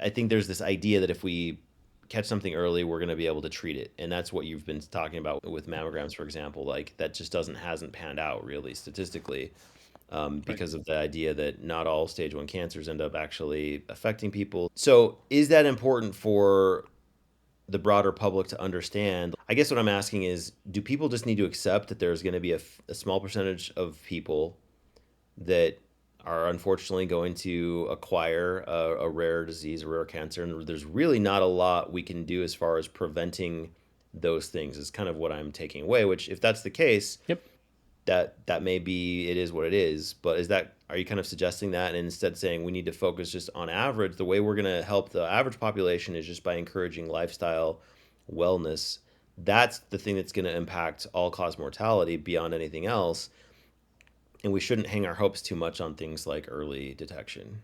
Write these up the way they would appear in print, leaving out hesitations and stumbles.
I think there's this idea that if we catch something early, we're going to be able to treat it. And that's what you've been talking about with mammograms, for example. Like that just hasn't panned out really statistically, Right. because of the idea that not all stage one cancers end up actually affecting people. So is that important for the broader public to understand? I guess what I'm asking is, do people just need to accept that there's going to be a small percentage of people that are unfortunately going to acquire a rare disease, a rare cancer, and there's really not a lot we can do as far as preventing those things, is kind of what I'm taking away. Which, if that's the case, Yep. that may be, it is what it is. But is that, are you kind of suggesting that, and instead saying we need to focus just on average? The way we're going to help the average population is just by encouraging lifestyle wellness. That's the thing that's going to impact all cause mortality beyond anything else, and we shouldn't hang our hopes too much on things like early detection.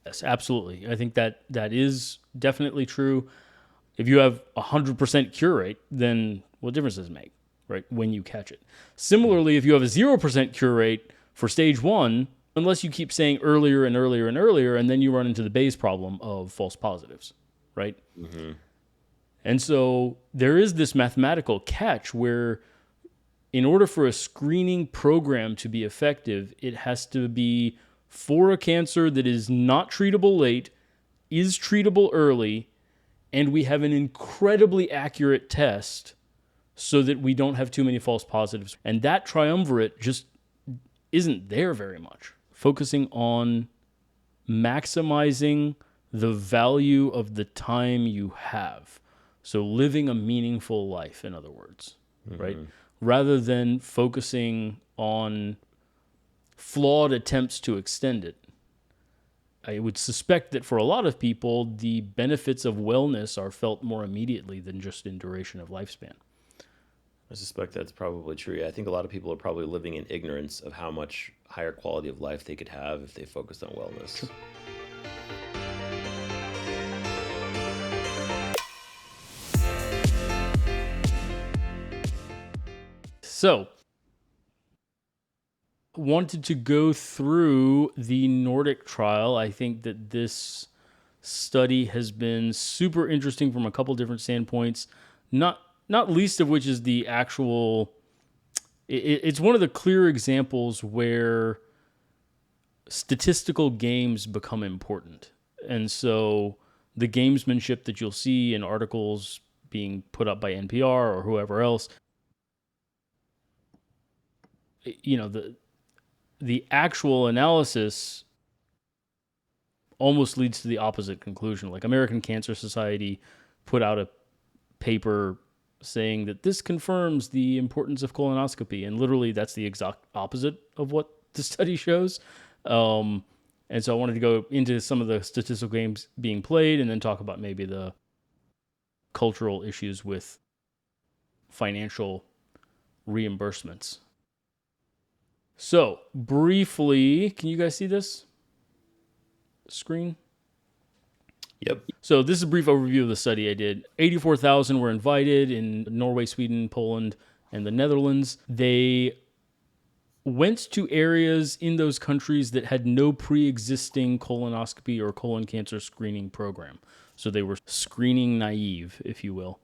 Yes, absolutely. I think that is definitely true. If you have 100% cure rate, then what difference does it make, right? When you catch it. Similarly, if you have a 0% cure rate for stage one, unless you keep saying earlier and earlier and earlier, and then you run into the Bayes problem of false positives, right? Mm-hmm. And so there is this mathematical catch where, in order for a screening program to be effective, it has to be for a cancer that is not treatable late, is treatable early, and we have an incredibly accurate test so that we don't have too many false positives. And that triumvirate just isn't there very much. Focusing on maximizing the value of the time you have. So living a meaningful life, in other words, right? Mm-hmm. Rather than focusing on flawed attempts to extend it. I would suspect that for a lot of people, the benefits of wellness are felt more immediately than just in duration of lifespan. I suspect that's probably true. I think a lot of people are probably living in ignorance of how much higher quality of life they could have if they focused on wellness. So, wanted to go through the Nordic trial. I think that this study has been super interesting from a couple different standpoints. Not least of which is the actual. It's one of the clear examples where statistical games become important, and so the gamesmanship that you'll see in articles being put up by NPR or whoever else, the actual analysis almost leads to the opposite conclusion. Like American Cancer Society put out a paper saying that this confirms the importance of colonoscopy, and literally that's the exact opposite of what the study shows. Um, and so I wanted to go into some of the statistical games being played, and then talk about maybe the cultural issues with financial reimbursements. So briefly, can you guys see this screen? Yep. So this is a brief overview of the study I did. 84,000 were invited in Norway, Sweden, Poland, and the Netherlands. They went to areas in those countries that had no pre-existing colonoscopy or colon cancer screening program. So they were screening naive, if you will.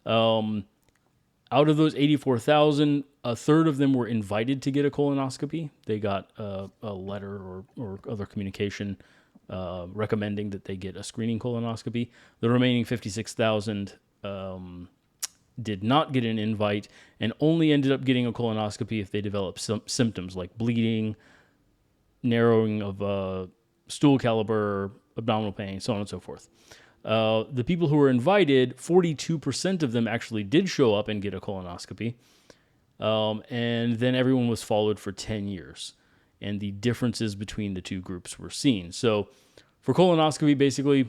Out of those 84,000, a third of them were invited to get a colonoscopy. They got a letter or other communication recommending that they get a screening colonoscopy. The remaining 56,000 did not get an invite and only ended up getting a colonoscopy if they developed some symptoms like bleeding, narrowing of stool caliber, abdominal pain, so on and so forth. The people who were invited, 42% of them actually did show up and get a colonoscopy. And then everyone was followed for 10 years. And the differences between the two groups were seen. So for colonoscopy, basically,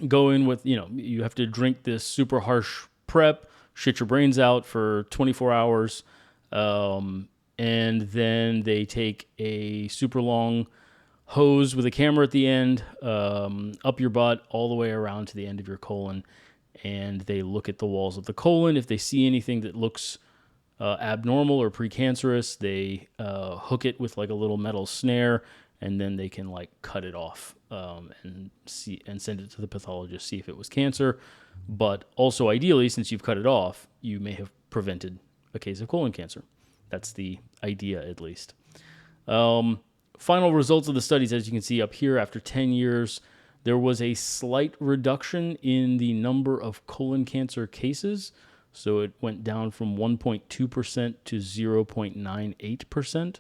go in with, you have to drink this super harsh prep, shit your brains out for 24 hours. And then they take a super long hose with a camera at the end, up your butt, all the way around to the end of your colon. And they look at the walls of the colon. If they see anything that looks abnormal or precancerous, they hook it with like a little metal snare and then they can like cut it off and see and send it to the pathologist, see if it was cancer. But also, ideally, since you've cut it off, you may have prevented a case of colon cancer. That's the idea, at least. Final results of the studies, as you can see up here, after 10 years, there was a slight reduction in the number of colon cancer cases. So it went down from 1.2% to 0.98%.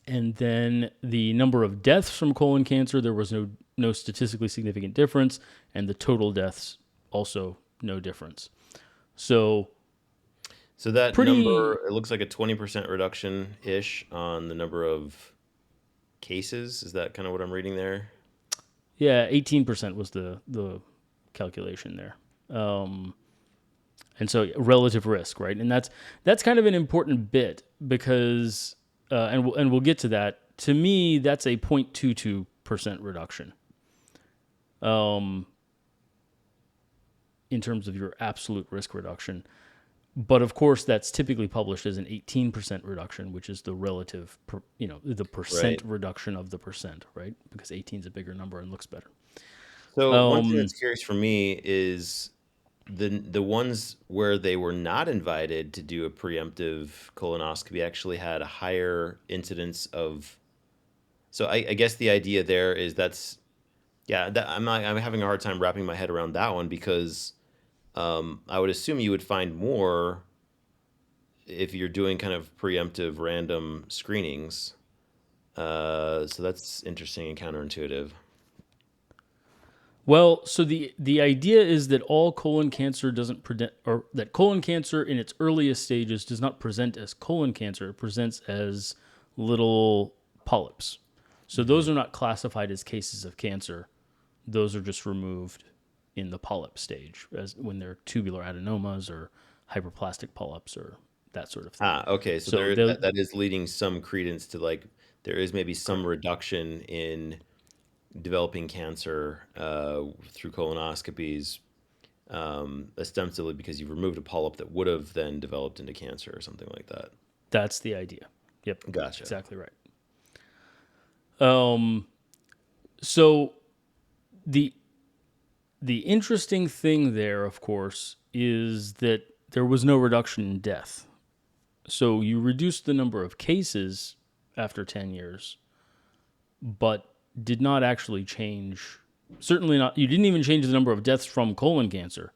And then the number of deaths from colon cancer, there was no statistically significant difference, and the total deaths also no difference. So that pretty, number, it looks like a 20% reduction ish on the number of cases. Is that kind of what I'm reading there? yeah, 18% was the calculation there. And so relative risk, right? And that's kind of an important bit because, and we'll get to that. To me, that's a 0.22% reduction. In terms of your absolute risk reduction. But of course, that's typically published as an 18% reduction, which is the relative, the percent Right. reduction of the percent, right? Because 18 is a bigger number and looks better. So one thing Um, that's curious for me is the ones where they were not invited to do a preemptive colonoscopy actually had a higher incidence of. So I guess the idea there is that's yeah. I'm having a hard time wrapping my head around that one because I would assume you would find more if you're doing kind of preemptive random screenings. So that's interesting and counterintuitive. well, so the idea is that all colon cancer doesn't present, or that colon cancer in its earliest stages does not present as colon cancer. It presents as little polyps. So Hmm. those are not classified as cases of cancer. Those are just removed in the polyp stage, as when they're tubular adenomas or hyperplastic polyps or that sort of thing. Ah, okay. So So they'll that is leading some credence to like there is maybe some correct. reduction in developing cancer through colonoscopies, ostensibly because you've removed a polyp that would have then developed into cancer or something like that. That's the idea. Yep, Gotcha. exactly right. Um, so the the interesting thing there, of course, is that there was no reduction in death. So you reduced the number of cases after 10 years, but did not actually change. Certainly not. You didn't even change the number of deaths from colon cancer,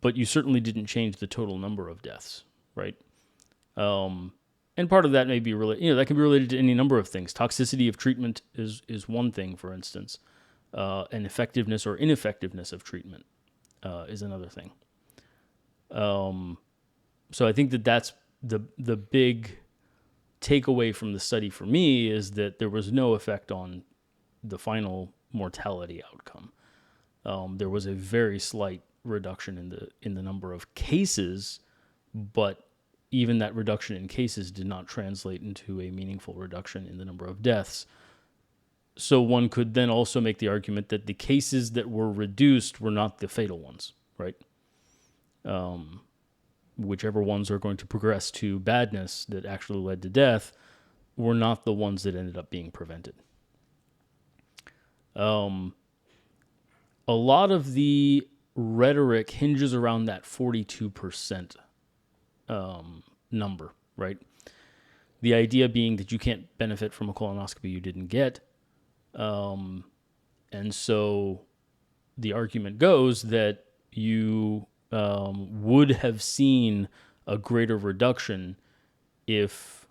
but you certainly didn't change the total number of deaths, right? And part of that may be related. That can be related to any number of things. Toxicity of treatment is one thing, for instance, and effectiveness or ineffectiveness of treatment is another thing. So I think that that's the big takeaway from the study for me is that there was no effect on the final mortality outcome. There was a very slight reduction in the number of cases, but even that reduction in cases did not translate into a meaningful reduction in the number of deaths. So one could then also make the argument that the cases that were reduced were not the fatal ones, right? Whichever ones are going to progress to badness that actually led to death were not the ones that ended up being prevented. A lot of the rhetoric hinges around that 42% number, right? The idea being that you can't benefit from a colonoscopy you didn't get. And so the argument goes that you would have seen a greater reduction if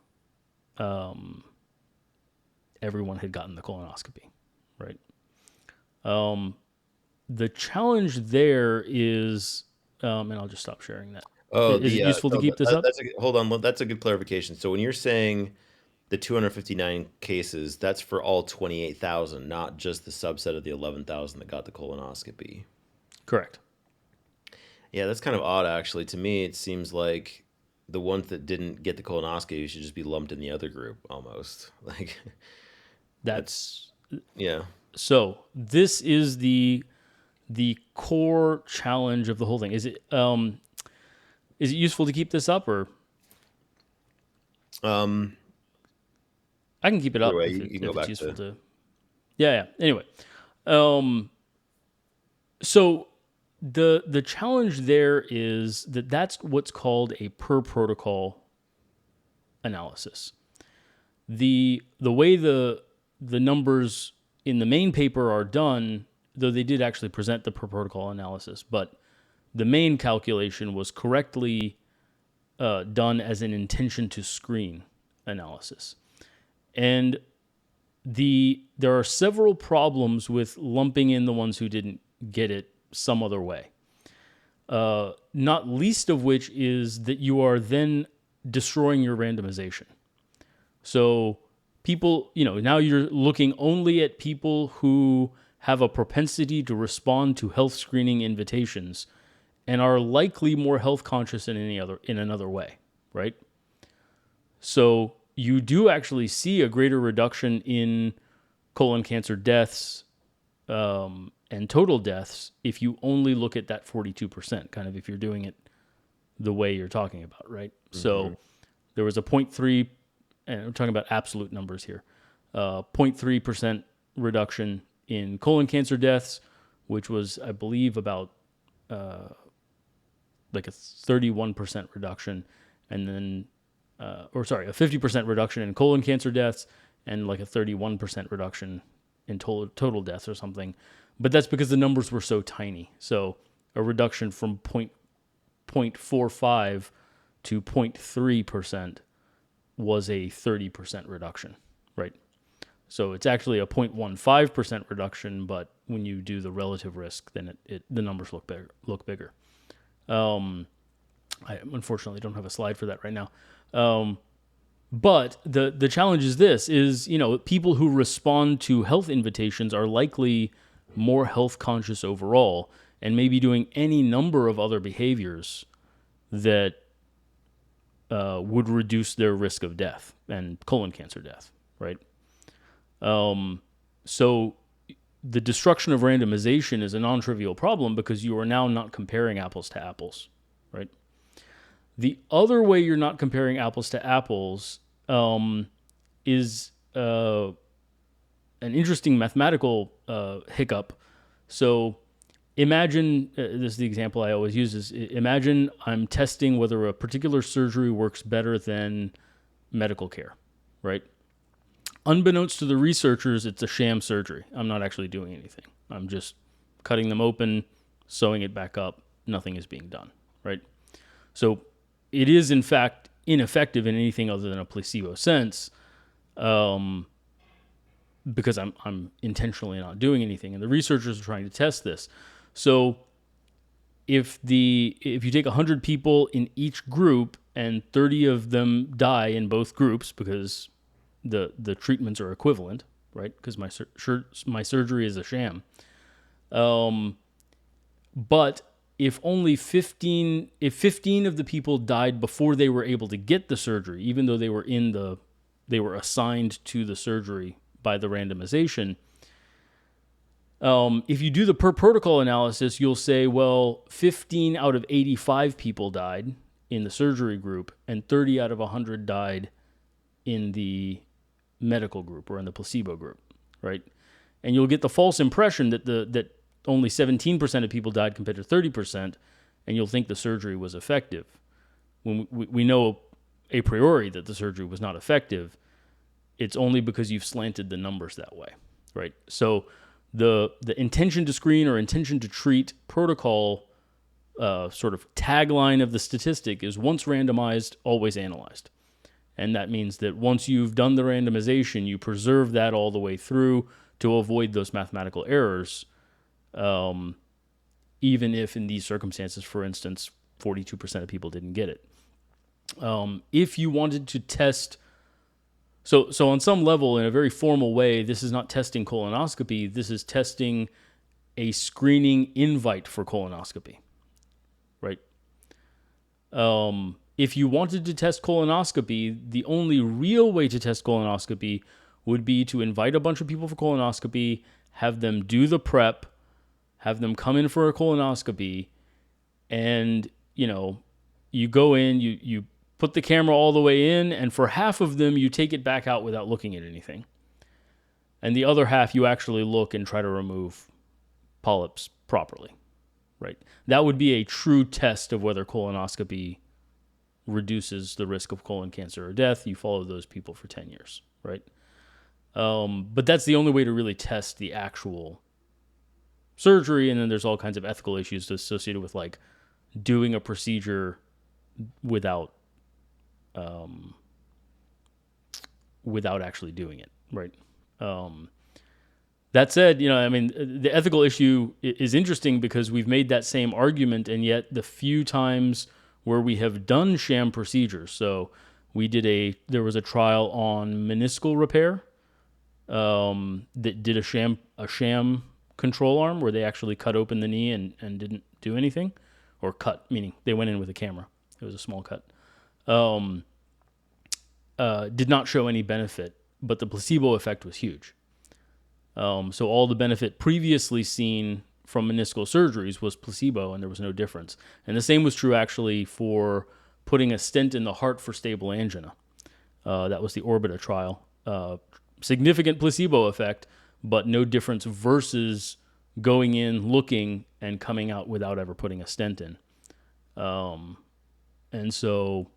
everyone had gotten the colonoscopy, right? The challenge there is, and I'll just stop sharing that. Oh, Is it useful to so keep this up? that's hold on. That's a good clarification. So when you're saying the 259 cases, that's for all 28,000, not just the subset of the 11,000 that got the colonoscopy. Correct. Yeah, that's kind of odd, actually. To me, it seems like the ones that didn't get the colonoscopy should just be lumped in the other group almost. Like, that's, That's yeah. so. This is the core challenge of the whole thing. Is it useful to keep this up or Um, I can keep it Either up way, if you can go it's back useful to. to. Yeah, yeah. Anyway, um, so the challenge there is that that's what's called a per protocol analysis. The way the numbers in the main paper are done, though they did actually present the per protocol analysis, but the main calculation was correctly done as an intention to screen analysis. And there are several problems with lumping in the ones who didn't get it some other way. Not least of which is that you are then destroying your randomization. So people, now you're looking only at people who have a propensity to respond to health screening invitations and are likely more health conscious in another way, right? So you do actually see a greater reduction in colon cancer deaths and total deaths if you only look at that 42%, kind of if you're doing it the way you're talking about, right? Mhm. So there was a zero point 0.3, and I'm talking about absolute numbers here, 0.3% reduction in colon cancer deaths, which was, I believe, about like a 31% reduction, and then, a 50% reduction in colon cancer deaths, and like a 31% reduction in total deaths or something. But that's because the numbers were so tiny. So a reduction from 0.45 to 0.3% was a 30% reduction, right? So it's actually a 0.15% reduction, but when you do the relative risk, then the numbers look bigger. I unfortunately don't have a slide for that right now. But the challenge is this: people who respond to health invitations are likely more health conscious overall, and maybe doing any number of other behaviors that would reduce their risk of death and colon cancer death, right? So the destruction of randomization is a non-trivial problem because you are now not comparing apples to apples, right? The other way you're not comparing apples to apples is an interesting mathematical hiccup. So imagine this is the example I always use is imagine I'm testing whether a particular surgery works better than medical care, right? Unbeknownst to the researchers, it's a sham surgery. I'm not actually doing anything. I'm just cutting them open, sewing it back up. Nothing is being done, right? So it is, in fact, ineffective in anything other than a placebo sense because I'm intentionally not doing anything. And the researchers are trying to test this. So if you take 100 people in each group and 30 of them die in both groups because the treatments are equivalent, right? Because my surgery is a sham. But if 15 of the people died before they were able to get the surgery, even though they were assigned to the surgery by the randomization, if you do the per protocol analysis, you'll say, well, 15 out of 85 people died in the surgery group, and 30 out of 100 died in the medical group or in the placebo group, right? And you'll get the false impression that only 17% of people died compared to 30%, and you'll think the surgery was effective. When we know a priori that the surgery was not effective, it's only because you've slanted the numbers that way, right? So the intention to screen or intention to treat protocol sort of tagline of the statistic is once randomized, always analyzed. And that means that once you've done the randomization, you preserve that all the way through to avoid those mathematical errors, even if in these circumstances, for instance, 42% of people didn't get it. If you wanted to test, so on some level, in a very formal way, this is not testing colonoscopy. This is testing a screening invite for colonoscopy, right? If you wanted to test colonoscopy, the only real way to test colonoscopy would be to invite a bunch of people for colonoscopy, have them do the prep, have them come in for a colonoscopy, and you go in, you put the camera all the way in, and for half of them, you take it back out without looking at anything. And the other half, you actually look and try to remove polyps properly, right? That would be a true test of whether colonoscopy reduces the risk of colon cancer or death. You follow those people for 10 years, right? But that's the only way to really test the actual surgery. And then there's all kinds of ethical issues associated with like doing a procedure without actually doing it, right? That said, I mean, the ethical issue is interesting because we've made that same argument, and yet the few times where we have done sham procedures, so there was a trial on meniscal repair that did a sham control arm where they actually cut open the knee and didn't do anything, or cut, meaning they went in with a camera. It was a small cut. Did not show any benefit, but the placebo effect was huge. So all the benefit previously seen from meniscal surgeries was placebo, and there was no difference. And the same was true actually for putting a stent in the heart for stable angina. That was the Orbita trial. Significant placebo effect, but no difference versus going in, looking, and coming out without ever putting a stent in. And so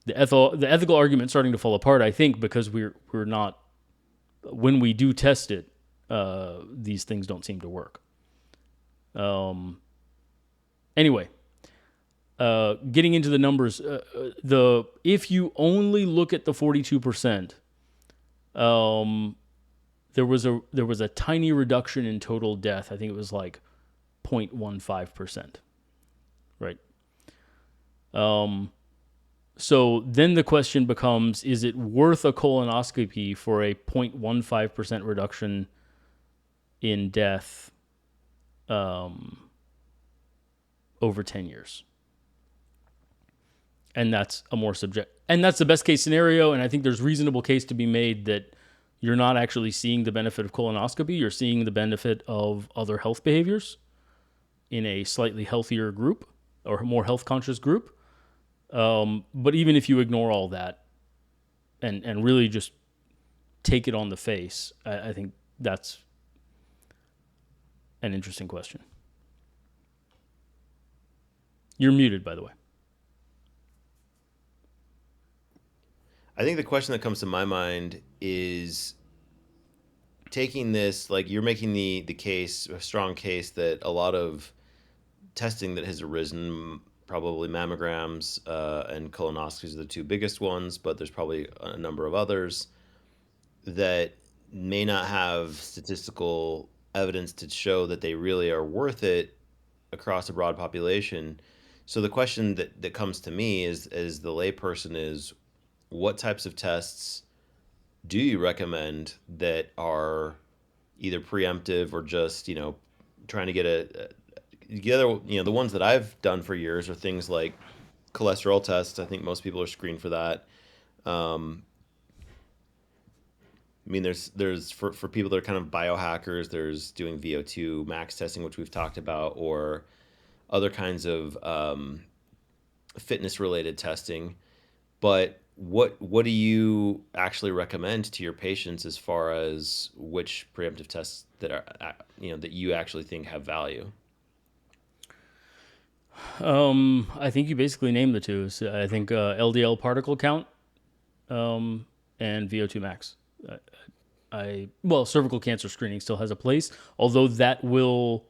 the ethical argument starting to fall apart, I think, because we're not, when we do test it, these things don't seem to work. Anyway, getting into the numbers, if you only look at the 42%, there was a tiny reduction in total death. I think it was like 0.15%, right? So then the question becomes, is it worth a colonoscopy for a 0.15% reduction in death over 10 years? And that's that's the best case scenario, and I think there's reasonable case to be made that you're not actually seeing the benefit of colonoscopy, you're seeing the benefit of other health behaviors in a slightly healthier group or more health conscious group. But even if you ignore all that and really just take it on the face, I think that's an interesting question. You're muted, by the way. I think the question that comes to my mind is taking this, like you're making the case, a strong case that a lot of testing that has arisen, probably mammograms and colonoscopies are the two biggest ones, but there's probably a number of others that may not have statistical evidence to show that they really are worth it across a broad population. So the question that comes to me is, as the layperson, is what types of tests do you recommend that are either preemptive or just, trying to get the ones that I've done for years are things like cholesterol tests. I think most people are screened for that. I mean, there's for people that are kind of biohackers, there's doing VO2 max testing, which we've talked about, or other kinds of fitness related testing. But what do you actually recommend to your patients as far as which preemptive tests that are that you actually think have value? I think you basically named the two. So I think LDL particle count and VO2 max. Cervical cancer screening still has a place, although that will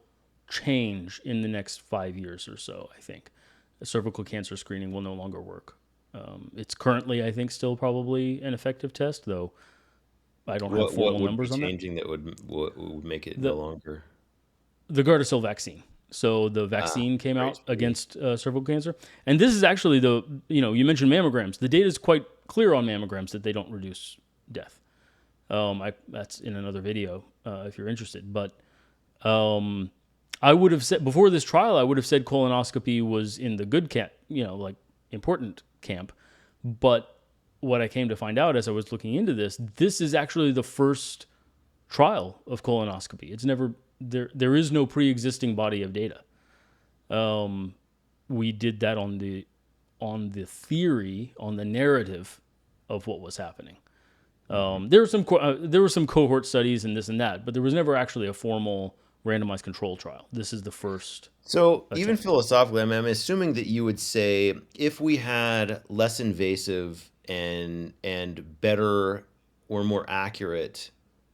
change in the next 5 years or so. I think cervical cancer screening will no longer work. It's currently, I think, still probably an effective test, though I don't have What formal would be numbers on that. changing that would make it no The longer? the Gardasil vaccine. So the vaccine came Right. out against cervical cancer, and this is actually you mentioned mammograms. The data is quite clear on mammograms that they don't reduce death. That's in another video if you're interested. But I would have said before this trial, I would have said colonoscopy was in the good camp, like important camp. But what I came to find out as I was looking into this is actually the first trial of colonoscopy. It's never there is no pre-existing body of data. We did that on the on the theory, on the narrative of what was happening. Mhm. There were some cohort studies and this and that, but there was never actually a formal randomized control trial. This is the first So even attempt. philosophically, I'm assuming that you would say if we had less invasive and better or more accurate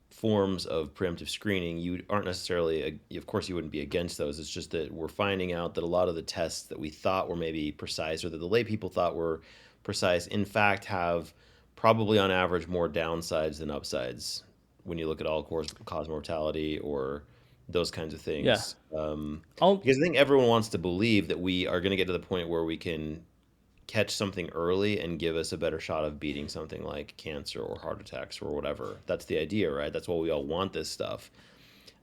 forms of preemptive screening, you aren't necessarily, of course, you wouldn't be against those. It's just that we're finding out that a lot of the tests that we thought were maybe precise or that the lay people thought were precise, in fact, have probably on average more downsides than upsides when you look at all cause mortality or those kinds of Yeah, things. I'll Because I think everyone wants to believe that we are going to get to the point where we can catch something early and give us a better shot of beating something like cancer or heart attacks or whatever. That's the idea, right? That's why we all want this stuff.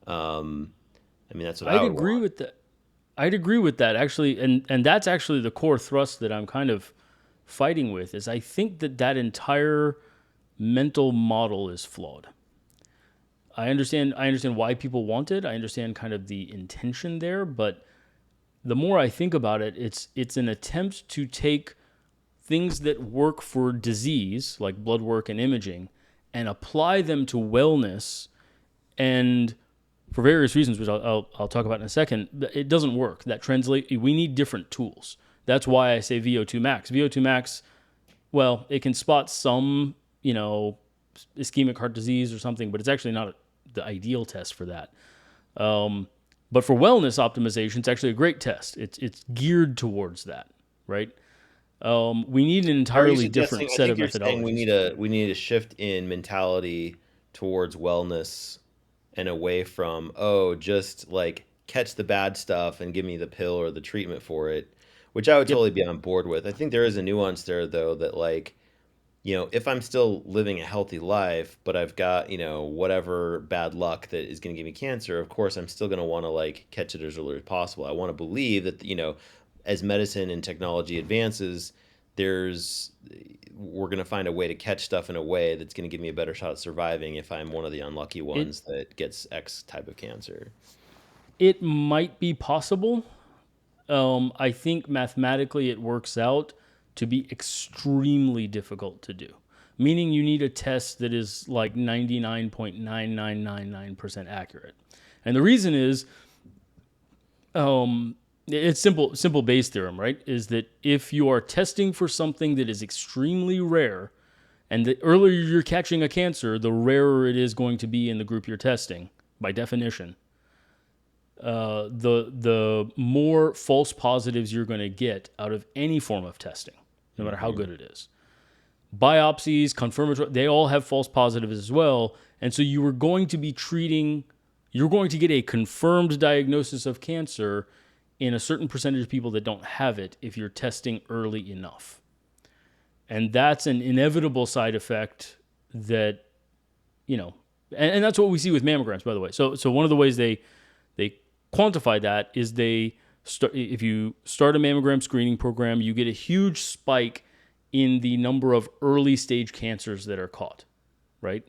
Um, I mean, that's what I I'd would agree want. with that. I'd agree with that actually, and that's actually the core thrust that I'm kind of fighting with. Is I think that that entire mental model is flawed. I understand why people want it. I understand kind of the intention there, but the more I think about it, it's an attempt to take things that work for disease, like blood work and imaging, and apply them to wellness. And for various reasons, which I'll talk about in a second, it doesn't work. That translate, we need different tools. That's why I say VO2 max. VO2 max, well, it can spot some, ischemic heart disease or something, but it's actually not the ideal test for that. But for wellness optimization, it's actually a great test. It's geared towards that, right? We need an Are you entirely different suggesting? I set think of you're saying methodologies. we need a shift in mentality towards wellness and away from, oh, just like catch the bad stuff and give me the pill or the treatment for it, which I would Yep. totally be on board with. I think there is a nuance there though that like, if I'm still living a healthy life, but I've got, whatever bad luck that is going to give me cancer, of course, I'm still going to want to like catch it as early as possible. I want to believe that, as medicine and technology advances, there's we're going to find a way to catch stuff in a way that's going to give me a better shot at surviving if I'm one of the unlucky It ones that gets X type of cancer. it might be possible. I think mathematically it works out to be extremely difficult to do. Meaning you need a test that is like 99.9999% accurate. And the reason is it's simple Bayes theorem, right? Is that if you are testing for something that is extremely rare, and the earlier you're catching a cancer, the rarer it is going to be in the group you're testing, by definition. The more false positives you're going to get out of any form of testing, no matter how Hmm. good it is. Biopsies, confirmatory, they all have false positives as well. And so you're going to get a confirmed diagnosis of cancer in a certain percentage of people that don't have it if you're testing early enough. And that's an inevitable side effect that, and that's what we see with mammograms, by the way. So one of the ways they quantify that is if you start a mammogram screening program, you get a huge spike in the number of early stage cancers that are caught, right?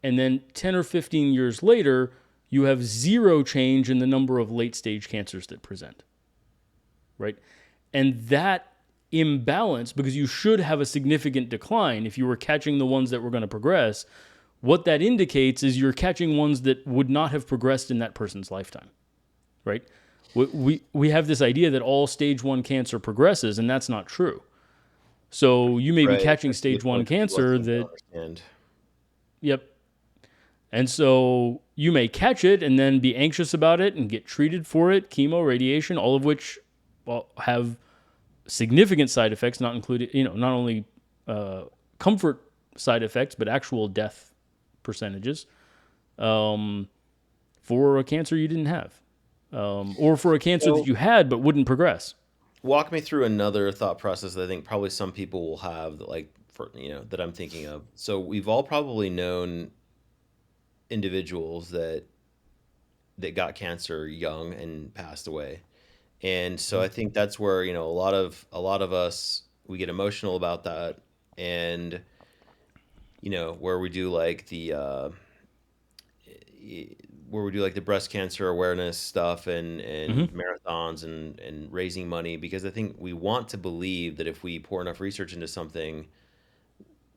And then 10 or 15 years later, you have zero change in the number of late stage cancers that present, right? And that imbalance, because you should have a significant decline if you were catching the ones that were going to progress, what that indicates is you're catching ones that would not have progressed in that person's lifetime, right? We have this idea that all stage one cancer progresses, and that's not true. So you may be Right. catching That's a stage good one point that people I cancer think don't that, understand. yep. And so you may catch it and then be anxious about it and get treated for it, chemo, radiation, all of which have significant side effects, not included, not only uh, comfort side effects, but actual death percentages um, for a cancer you didn't have, or for a cancer that So you had but wouldn't progress. walk me through another thought process that I think probably some people will have that like for that I'm thinking of. So we've all probably known individuals that got cancer young and passed away. And so I think that's where, a lot of us we get emotional about that and where we do like where we do like the breast cancer awareness stuff and Hmm. marathons and raising money, because I think we want to believe that if we pour enough research into something,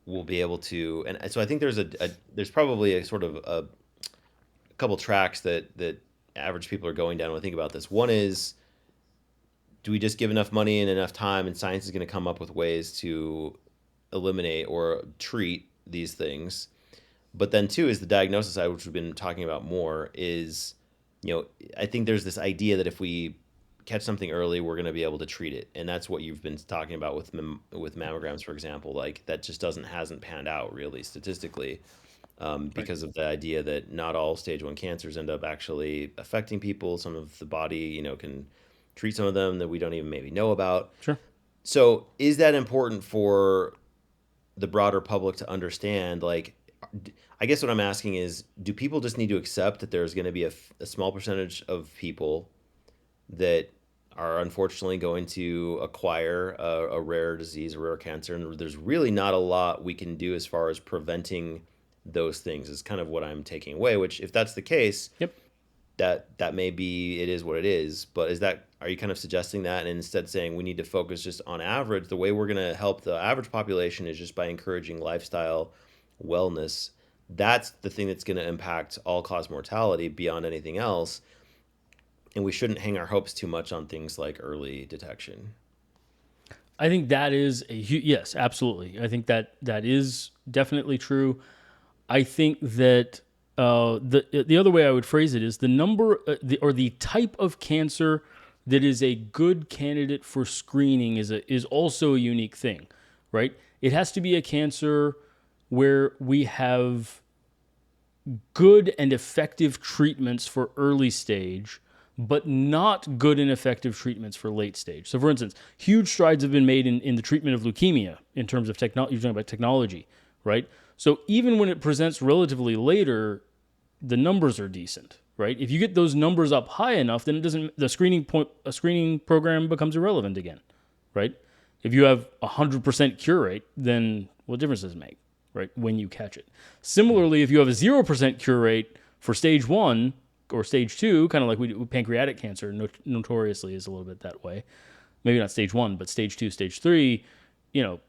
we'll be able to. And so I think there's probably a sort of a couple tracks that average people are going down when I think about this. One is, do we just give enough money and enough time, and science is going to come up with ways to eliminate or treat these things? But then two is the diagnosis side, which we've been talking about more, is, I think there's this idea that if we catch something early, we're going to be able to treat it. And that's what you've been talking about with mammograms, for example. Like that just hasn't panned out really statistically, Right. because of the idea that not all stage one cancers end up actually affecting people. Some of the body, can treat some of them that we don't even maybe know about. Sure. So is that important for the broader public to understand? Like, I guess what I'm asking is, do people just need to accept that there's going to be a small percentage of people that are unfortunately going to acquire a rare disease, a rare cancer, and there's really not a lot we can do as far as preventing those things? Is kind of what I'm taking away. Which, if that's the case, Yep. that may be, it is what it is. But are you kind of suggesting that, and instead saying we need to focus just on average? The way we're going to help the average population is just by encouraging lifestyle wellness. That's the thing that's going to impact all cause mortality beyond anything else. And we shouldn't hang our hopes too much on things like early detection. I think that is yes, absolutely. I think that is definitely true. I think that the other way I would phrase it is the number or the type of cancer that is a good candidate for screening is also a unique thing, right? It has to be a cancer where we have good and effective treatments for early stage, but not good and effective treatments for late stage. So, for instance, huge strides have been made in the treatment of leukemia in terms of technology. You're talking about technology, right? So, even when it presents relatively later, the numbers are decent, right? If you get those numbers up high enough, then it doesn't. A screening program becomes irrelevant again, right? If you have 100% cure rate, then what difference does it make, right? When you catch it. Similarly, if you have a 0% cure rate for stage one or stage two, kind of like we do with pancreatic cancer, notoriously is a little bit that way. Maybe not stage one, but stage two, stage three. You know,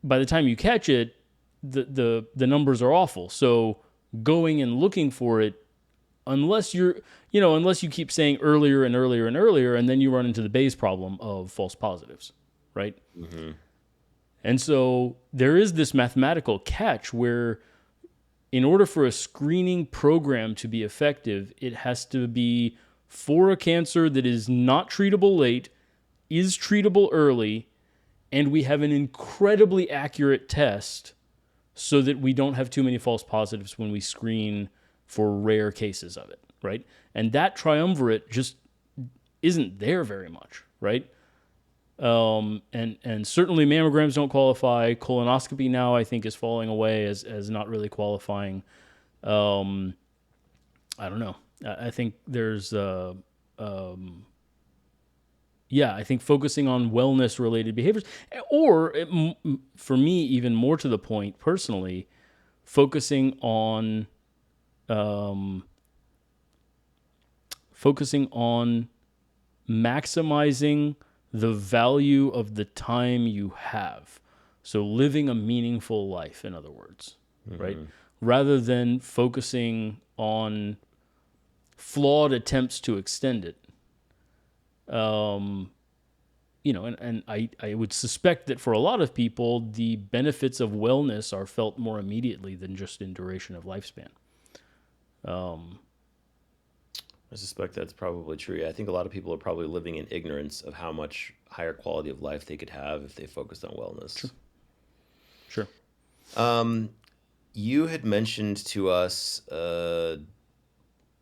by the time you catch it, the numbers are awful. So going and looking for it, unless unless you keep saying earlier and earlier and earlier, and then you run into the Bayes problem of false positives, right? Mm-hmm. And so there is this mathematical catch where, in order for a screening program to be effective, it has to be for a cancer that is not treatable late, is treatable early, and we have an incredibly accurate test so that we don't have too many false positives when we screen for rare cases of it, right? And that triumvirate just isn't there very much, right? And certainly mammograms don't qualify. Colonoscopy now I think is falling away as not really qualifying. Um, I don't know. I think there's I think focusing on wellness related behaviors, or for me even more to the point personally, focusing on um, focusing on maximizing the value of the time you have. So living a meaningful life, in other words, right? Mm-hmm. Rather than focusing on flawed attempts to extend it. Um, and I would suspect that for a lot of people, the benefits of wellness are felt more immediately than just in duration of lifespan. Um, I suspect that's probably true. Yeah, I think a lot of people are probably living in ignorance of how much higher quality of life they could have if they focused on sure, wellness. sure. Um, you had mentioned to us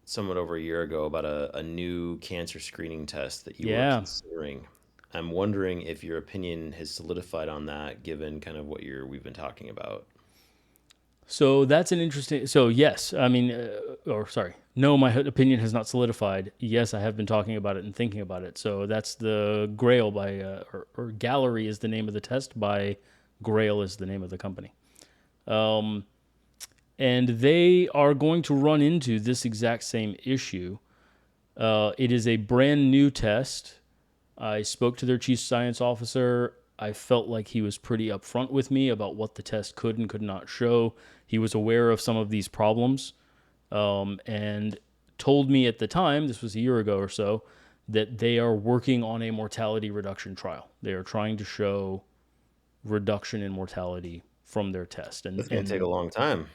somewhat over a year ago about a new cancer screening test that you were Yeah. considering. I'm wondering if your opinion has solidified on that, given kind of what we've been talking about. So that's an interesting. So yes, I mean, or sorry, no, my opinion has not solidified. Yes, I have been talking about it and thinking about it. So that's the Grail by, or Gallery is the name of the test. By Grail is the name of the company. Um, and they are going to run into this exact same issue. It is a brand new test. I spoke to their chief science officer. I felt like he was pretty upfront with me about what the test could and could not show. He was aware of some of these problems, and told me at the time, this was a year ago or so, that they are working on a mortality reduction trial. They are trying to show reduction in mortality from their test. And, That's going to take a and long time.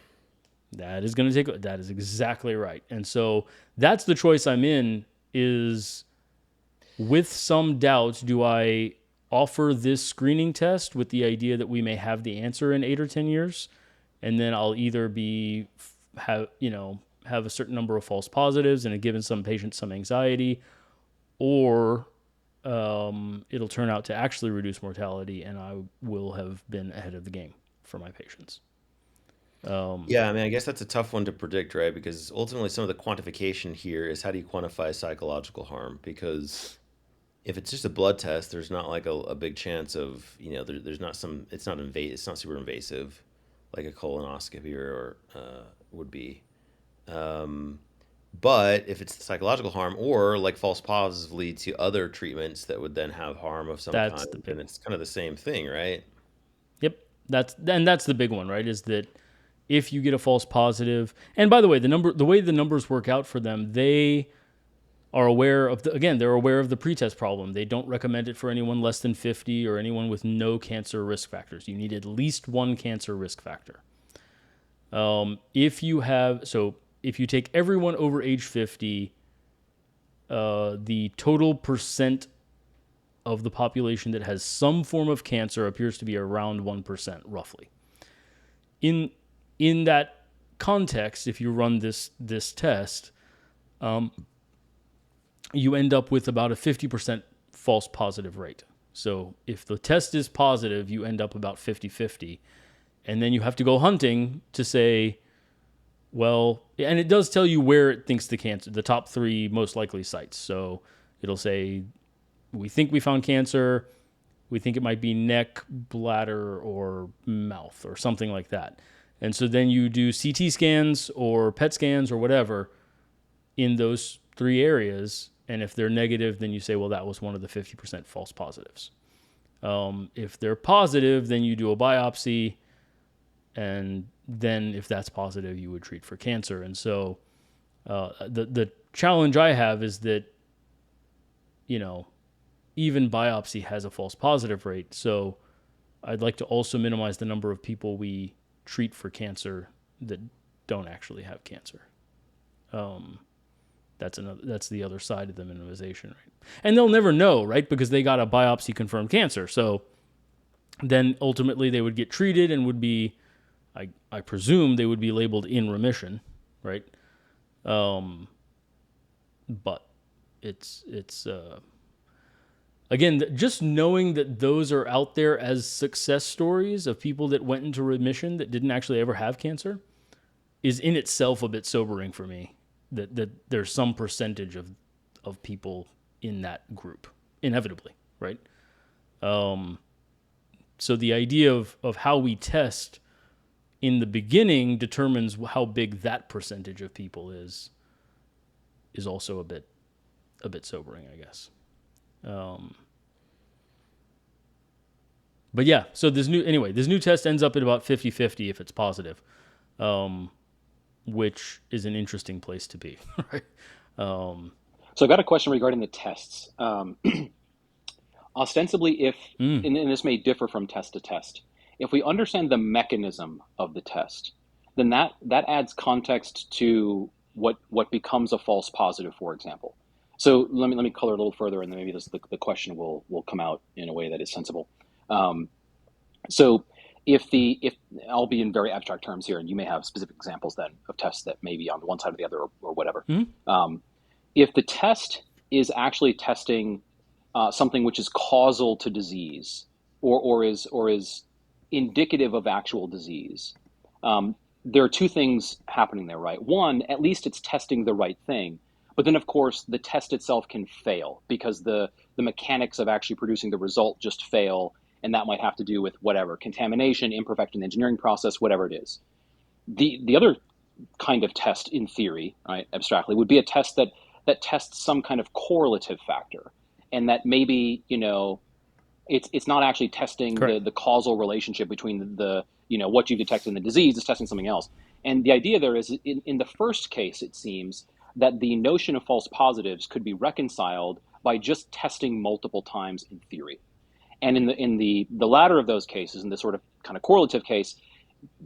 that is going to take, that is exactly right. And so that's the choice I'm in, is with some doubts, do I offer this screening test with the idea that we may have the answer in 8 or 10 years? And then I'll either have a certain number of false positives and have given some patients some anxiety, or it'll turn out to actually reduce mortality, and I will have been ahead of the game for my patients. Yeah, I mean, I guess that's a tough one to predict, right? Because ultimately, some of the quantification here is how do you quantify psychological harm? Because if it's just a blood test, there's not like a big chance of, there's not some, it's not super invasive like a colonoscopy or would be. Um, but if it's psychological harm or like false positives lead to other treatments that would then have harm of some That's kind, the big then one. it's kind of the same thing, right? Yep. That's the big one, right? Is that if you get a false positive, and by the way, the way the numbers work out for them, they are aware of they're aware of the pretest problem. They don't recommend it for anyone less than 50 or anyone with no cancer risk factors. You need at least one cancer risk factor. If you take everyone over age 50, the total percent of the population that has some form of cancer appears to be around 1%, roughly. In in that context, if you run this test, you end up with about a 50% false positive rate. So if the test is positive, you end up about 50-50. And then you have to go hunting to say, well, and it does tell you where it thinks the top 3 most likely sites. So it'll say, we think we found cancer. We think it might be neck, bladder, or mouth, or something like that. And so then you do CT scans or PET scans or whatever in those 3 areas. And if they're negative, then you say, well, that was one of the 50% false positives. If they're positive, then you do a biopsy. And then if that's positive, you would treat for cancer. And so the challenge I have is that, even biopsy has a false positive rate. So I'd like to also minimize the number of people we treat for cancer that don't actually have cancer. That's the other side of the minimization, right? And they'll never know, right? Because they got a biopsy confirmed cancer. So then ultimately they would get treated and would be, I presume they would be labeled in remission, right? But it's again, just knowing that those are out there as success stories of people that went into remission that didn't actually ever have cancer is in itself a bit sobering for me. That there's some percentage of people in that group, inevitably, right? So the idea of how we test in the beginning determines how big that percentage of people is also a bit sobering, I guess. But yeah, so this new test ends up at about 50-50 if it's positive, which is an interesting place to be, right? So I got a question regarding the tests. Ostensibly, and this may differ from test to test, if we understand the mechanism of the test, then that adds context to what becomes a false positive, for example. So let me color a little further, and then maybe the question will come out in a way that is sensible. So if I'll be in very abstract terms here, and you may have specific examples then of tests that may be on one side or the other or whatever. If the test is actually testing something which is causal to disease or is indicative of actual disease, there are 2 things happening there, right? One, at least it's testing the right thing. But then, of course, the test itself can fail because the mechanics of actually producing the result just fail. And that might have to do with whatever, contamination, imperfect in the engineering process, whatever it is. The other kind of test in theory, right, abstractly, would be a test that tests some kind of correlative factor, and that maybe, it's not actually testing Correct. the causal relationship between the what you detect in the disease. It's testing something else. And the idea there is, in the first case, it seems that the notion of false positives could be reconciled by just testing multiple times in theory. And in the latter of those cases, in the sort of kind of correlative case,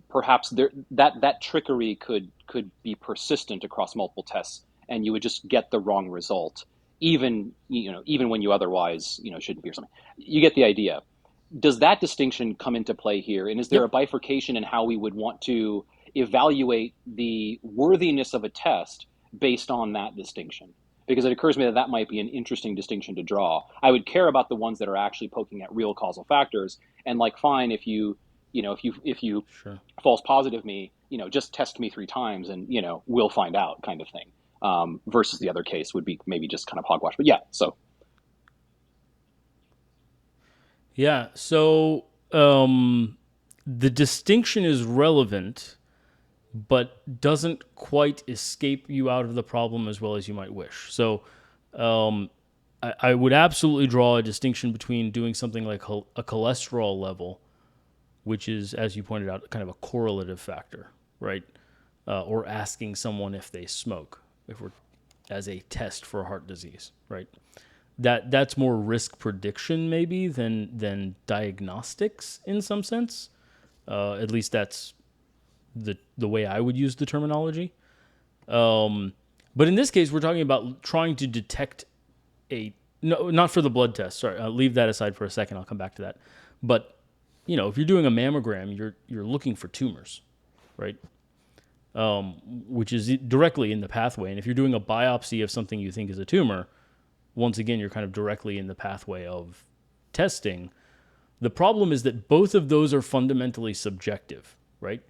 perhaps that trickery could be persistent across multiple tests, and you would just get the wrong result, even when you otherwise shouldn't be, or something. You get the idea. Does that distinction come into play here? And is there Yep. a bifurcation in how we would want to evaluate the worthiness of a test based on that distinction? Because it occurs to me that that might be an interesting distinction to draw. I would care about the ones that are actually poking at real causal factors, and like, fine, if you Sure. false positive me, just test me 3 times, and we'll find out, kind of thing. Versus the other case would be maybe just kind of hogwash. But yeah, so Yeah. So the distinction is relevant, but doesn't quite escape you out of the problem as well as you might wish. So I would absolutely draw a distinction between doing something like a cholesterol level, which is, as you pointed out, kind of a correlative factor, right? Or asking someone if they smoke, if we're as a test for heart disease, right? That's more risk prediction maybe than diagnostics in some sense. At least that's the way I would use the terminology. But in this case, we're talking about trying to detect no, not for the blood test. Sorry, I'll leave that aside for a second. I'll come back to that. But if you're doing a mammogram, you're looking for tumors, right? Which is directly in the pathway. And if you're doing a biopsy of something you think is a tumor, once again, you're kind of directly in the pathway of testing. The problem is that both of those are fundamentally subjective, right?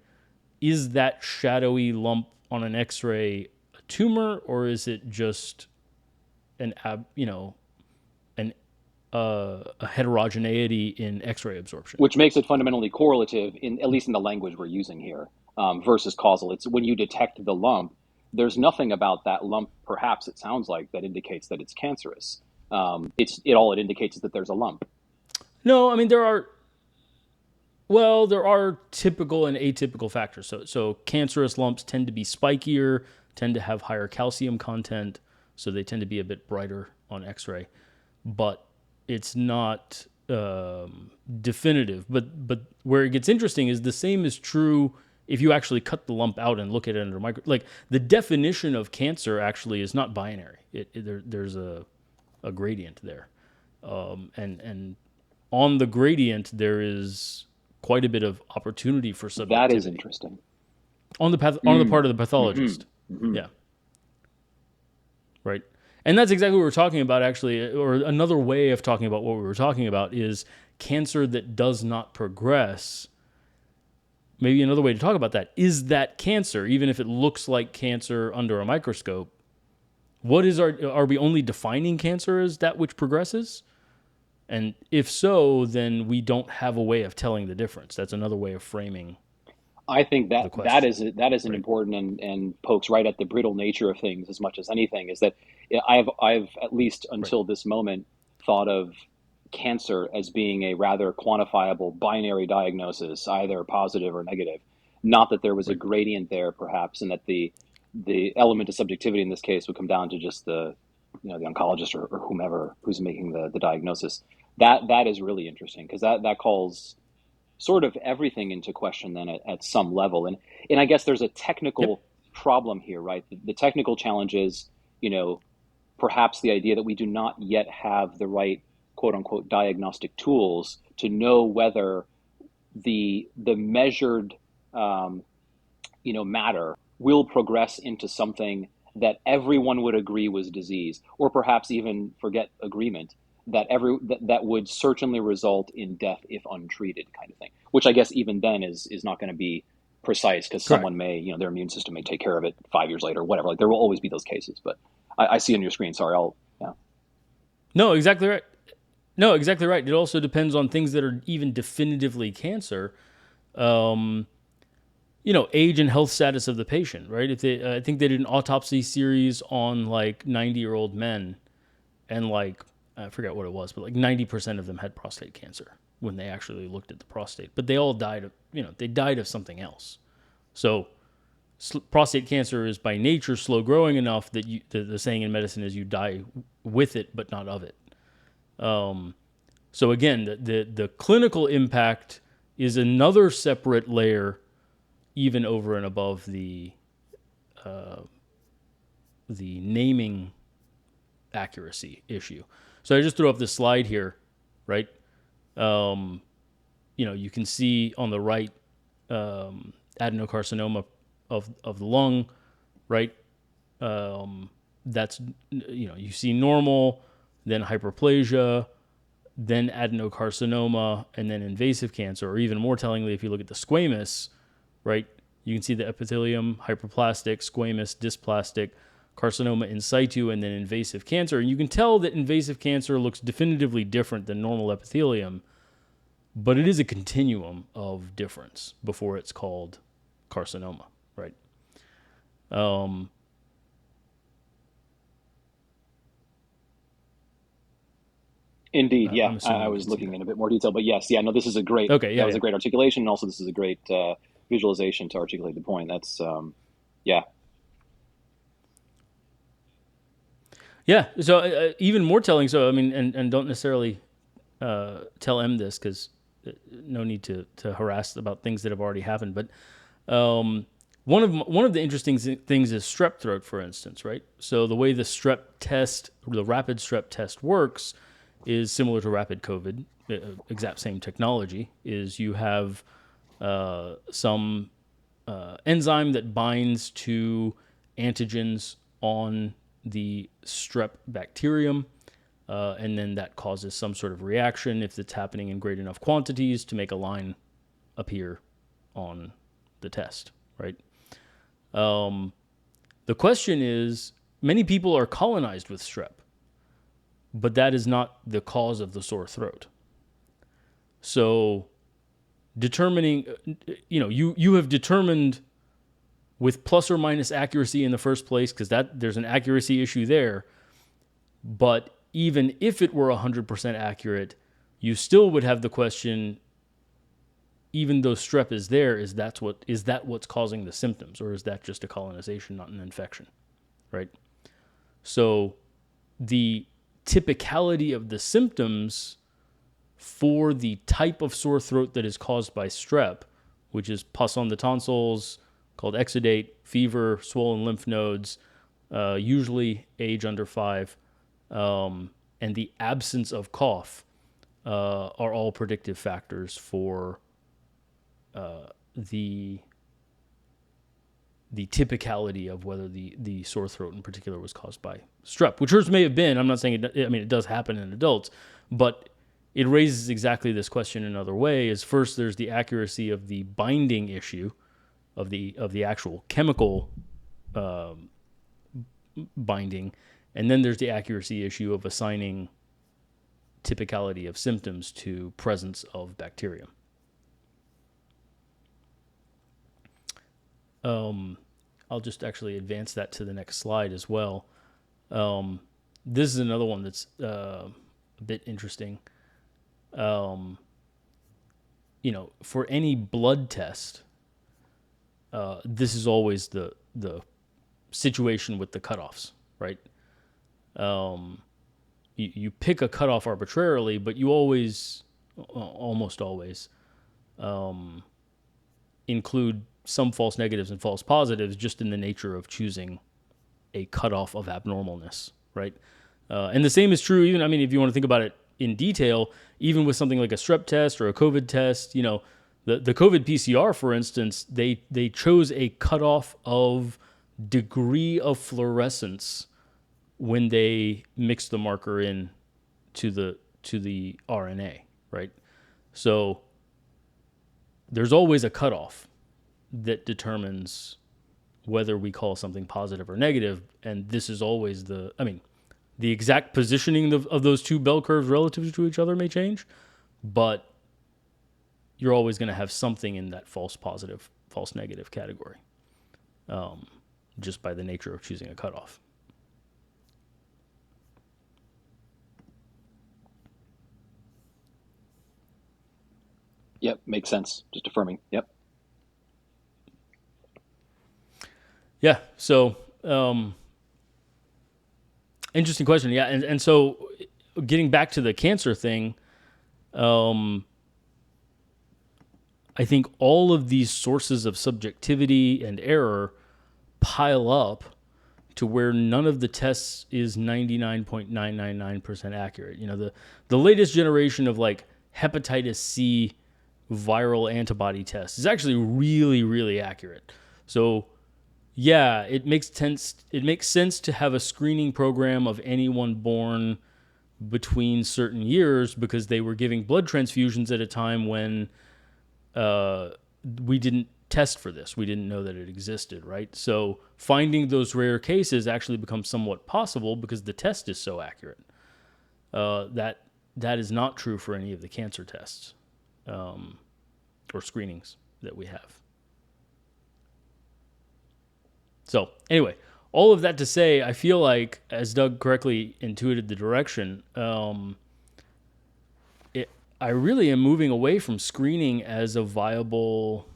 Is that shadowy lump on an X-ray a tumor, or is it just an a heterogeneity in X-ray absorption? which makes it fundamentally correlative, in at least in the language we're using here, versus causal. It's when you detect the lump, there's nothing about that lump, perhaps it sounds like, that indicates that it's cancerous. All it indicates is that there's a lump. No, I mean there are typical and atypical factors. So cancerous lumps tend to be spikier, tend to have higher calcium content, so they tend to be a bit brighter on X-ray. But it's not definitive. But where it gets interesting is the same is true if you actually cut the lump out and look at it under a micro. Like, the definition of cancer actually is not binary. There's a gradient there, and on the gradient there is quite a bit of opportunity for That is subjectivity interesting. on the on the part of the pathologist. Yeah, right. And that's exactly what we're talking about, actually. Or another way of talking about what we were talking about is cancer that does not progress. Maybe another way to talk about that is that cancer, even if it looks like cancer under a microscope. What is are we only defining cancer as that which progresses? And if so, then we don't have a way of telling the difference. That's another way of framing I think the that question. that is an Right. important, and pokes right at the brittle nature of things as much as anything. Is that I've at least Right. until this moment thought of cancer as being a rather quantifiable binary diagnosis, either positive or negative. Not that there was a Right. gradient there, perhaps, and that the element of subjectivity in this case would come down to just the oncologist, or whomever who's making the diagnosis. That is really interesting, because that calls sort of everything into question then, at some level. And I guess there's a Yep. technical problem here, right? The technical challenge is, perhaps the idea that we do not yet have the right, quote unquote, diagnostic tools to know whether the measured matter will progress into something that everyone would agree was disease, or perhaps even forget agreement, that would certainly result in death if untreated, kind of thing. Which I guess even then is not going to be precise, because Correct. someone may, their immune system may take care of it 5 years later, whatever. Like, there will always be those cases. But I see on your screen. Sorry, yeah. No, exactly right. No, exactly right. It also depends on things that are even definitively cancer. Um, age and health status of the patient, right? If they, I think they did an autopsy series on like 90-year-old men, and like I forget what it was, but like 90% of them had prostate cancer when they actually looked at the prostate. But they all died of, they died of something else. So prostate cancer is by nature slow growing enough that the saying in medicine is you die with it, but not of it. So again, the clinical impact is another separate layer, even over and above the naming accuracy issue. So I just threw up this slide here, right? You can see on the right adenocarcinoma of the lung, right? That's, you see normal, then hyperplasia, then adenocarcinoma, and then invasive cancer. Or even more tellingly, if you look at the squamous, right, you can see the epithelium, hyperplastic, squamous, dysplastic, carcinoma in situ, and then invasive cancer. And you can tell that invasive cancer looks definitively different than normal epithelium, but it is a continuum of difference before it's called carcinoma, right? Indeed, yeah. I'm assuming I you was can see looking that. in a bit more detail, but yes, yeah, no, this is a great, Okay, that yeah, was yeah. a great articulation. And also this is a great visualization to articulate the point. That's, yeah. Yeah, so even more telling. So I mean, and don't necessarily tell M this, because no need to harass about things that have already happened. But one of the interesting things is strep throat, for instance, right? So the way the strep test, the rapid strep test works, is similar to rapid COVID. Exact same technology. Is you have some enzyme that binds to antigens on the strep bacterium, and then that causes some sort of reaction if it's happening in great enough quantities to make a line appear on the test, right? The question is, many people are colonized with strep, but that is not the cause of the sore throat. So determining, you have determined with plus or minus accuracy in the first place, because that there's an accuracy issue there. But even if it were 100% accurate, you still would have the question, even though strep is there, is that what's causing the symptoms, or is that just a colonization, not an infection, right? So the typicality of the symptoms for the type of sore throat that is caused by strep, which is pus on the tonsils, called exudate, fever, swollen lymph nodes, usually age under 5, and the absence of cough, are all predictive factors for the typicality of whether the sore throat in particular was caused by strep, which hers may have been. I'm not saying it does happen in adults, but it raises exactly this question in another way. Is first, there's the accuracy of the binding issue of the actual chemical binding, and then there's the accuracy issue of assigning typicality of symptoms to presence of bacterium. I'll just actually advance that to the next slide as well. This is another one that's a bit interesting. For any blood test, this is always the situation with the cutoffs, right? You pick a cutoff arbitrarily, but you almost always, include some false negatives and false positives, just in the nature of choosing a cutoff of abnormalness, right? And the same is true even, if you want to think about it in detail, even with something like a strep test or a COVID test, the COVID PCR, for instance, they chose a cutoff of degree of fluorescence when they mixed the marker in to the RNA, right? So there's always a cutoff that determines whether we call something positive or negative, and this is always the exact positioning of those two bell curves relative to each other may change, but you're always going to have something in that false positive false negative category, just by the nature of choosing a cutoff. Yep, makes sense. Just affirming. Yep. Yeah. So, interesting question. Yeah. And so getting back to the cancer thing, I think all of these sources of subjectivity and error pile up to where none of the tests is 99.999% accurate. The latest generation of like hepatitis C viral antibody tests is actually really, really accurate. So yeah, it makes sense to have a screening program of anyone born between certain years because they were giving blood transfusions at a time when we didn't test for this. We didn't know that it existed, right? So finding those rare cases actually becomes somewhat possible because the test is so accurate. That is not true for any of the cancer tests or screenings that we have. So anyway, all of that to say, I feel like, as Doug correctly intuited the direction, I really am moving away from screening as a viable.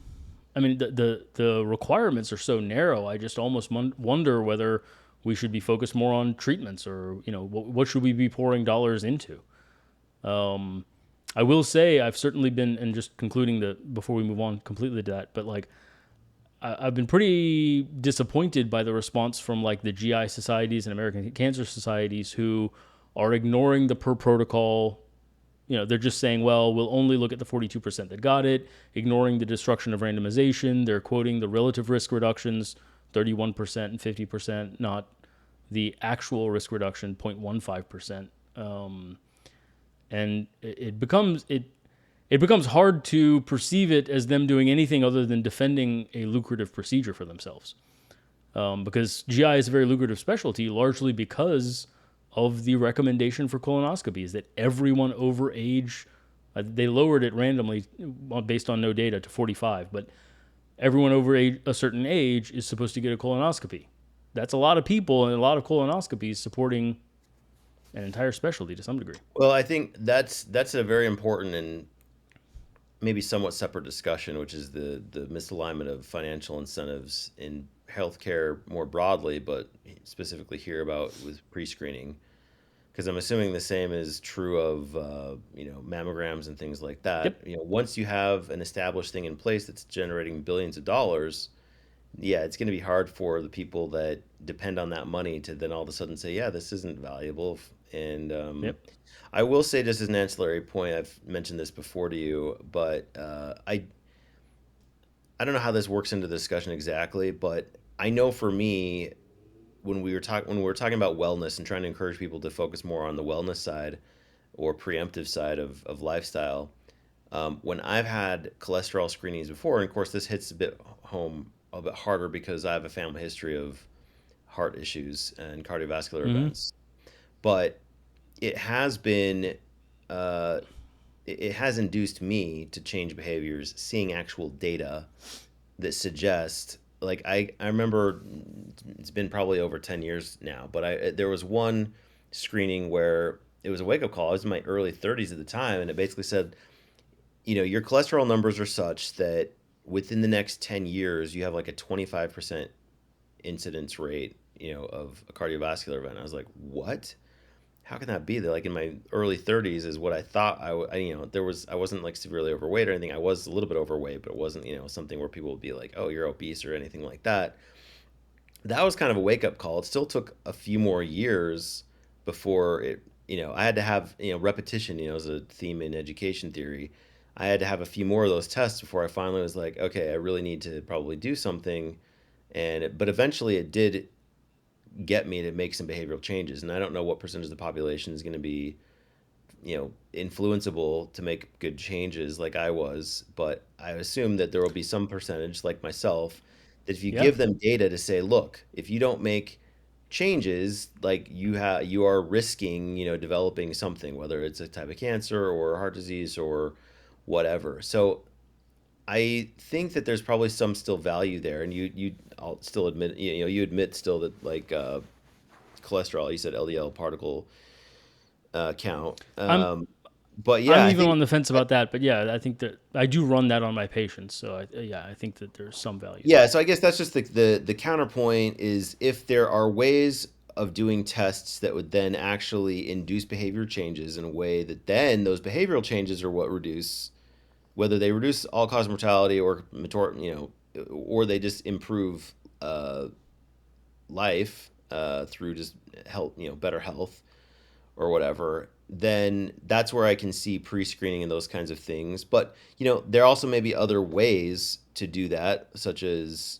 I mean, the requirements are so narrow. I just almost wonder whether we should be focused more on treatments, or what should we be pouring dollars into. I will say I've certainly been, and just concluding before we move on completely to that, but like I've been pretty disappointed by the response from like the GI societies and American cancer societies who are ignoring the per protocol. They're just saying, well, we'll only look at the 42% that got it, ignoring the destruction of randomization. They're quoting the relative risk reductions, 31% and 50%, not the actual risk reduction, 0.15%. And it becomes hard to perceive it as them doing anything other than defending a lucrative procedure for themselves. Because GI is a very lucrative specialty, largely because of the recommendation for colonoscopy is that everyone over age, they lowered it randomly based on no data to 45, but everyone over a certain age is supposed to get a colonoscopy. That's a lot of people and a lot of colonoscopies supporting an entire specialty to some degree. Well, I think that's a very important and maybe somewhat separate discussion, which is the misalignment of financial incentives in healthcare more broadly, but specifically here about with pre-screening, because I'm assuming the same is true of mammograms and things like that. Yep. Once you have an established thing in place that's generating billions of dollars, yeah, it's going to be hard for the people that depend on that money to then all of a sudden say, yeah, this isn't valuable. And Yep. I will say, just as an ancillary point, I've mentioned this before to you, but I don't know how this works into the discussion exactly, but I know for me, when we were talking about wellness and trying to encourage people to focus more on the wellness side or preemptive side of lifestyle, when I've had cholesterol screenings before, and of course this hits a bit home a bit harder because I have a family history of heart issues and cardiovascular Mm-hmm. events, but it has been uh, it has induced me to change behaviors, seeing actual data that suggest, like, I remember it's been probably over 10 years now, but there was one screening where it was a wake up call. I was in my early 30s at the time, and it basically said, your cholesterol numbers are such that within the next 10 years you have like a 25% incidence rate, of a cardiovascular event. I was like, what? How can that be? That, like, in my early 30s is what I thought I wasn't like severely overweight or anything. I was a little bit overweight, but it wasn't, something where people would be like, "Oh, you're obese" or anything like that. That was kind of a wake-up call. It still took a few more years before I had to have, repetition, as a theme in education theory. I had to have a few more of those tests before I finally was like, "Okay, I really need to probably do something." But eventually it did get me to make some behavioral changes. And I don't know what percentage of the population is going to be, influenceable to make good changes like I was, but I assume that there will be some percentage like myself that if you Yeah. give them data to say, look, if you don't make changes, like, you are risking, developing something, whether it's a type of cancer or heart disease or whatever. So I think that there's probably some still value there, and I'll still admit, you admit still that like cholesterol, you said LDL particle count. I'm But yeah, I'm I even think on the fence about that, but yeah, I think that I do run that on my patients, so yeah, I think that there's some value yeah. there. So I guess that's just the counterpoint is if there are ways of doing tests that would then actually induce behavior changes in a way that then those behavioral changes are what reduce whether they reduce all cause mortality or or they just improve uh, life through just health, better health or whatever, then that's where I can see pre-screening and those kinds of things. But there also may be other ways to do that, such as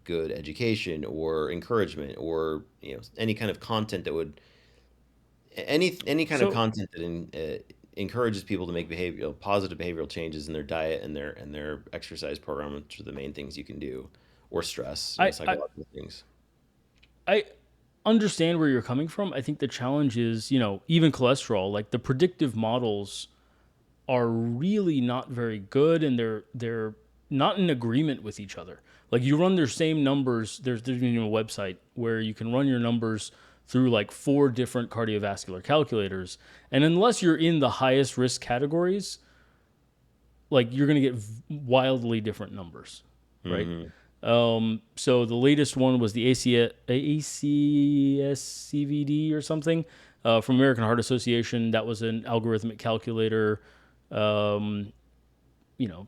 good education or encouragement or any kind of content that would any kind of So content that encourages people to make positive behavioral changes in their diet and their exercise program, which are the main things you can do, or stress, I I, psychological things. I understand where you're coming from. I think the challenge is, even cholesterol, like the predictive models are really not very good, and they're not in agreement with each other. Like you run their same numbers. There's a website where you can run your numbers through like four different cardiovascular calculators, and unless you're in the highest risk categories, like you're going to get wildly different numbers, right? Hmm. So the latest one was the ACSCVD or something from American Heart Association. That was an algorithmic calculator, um,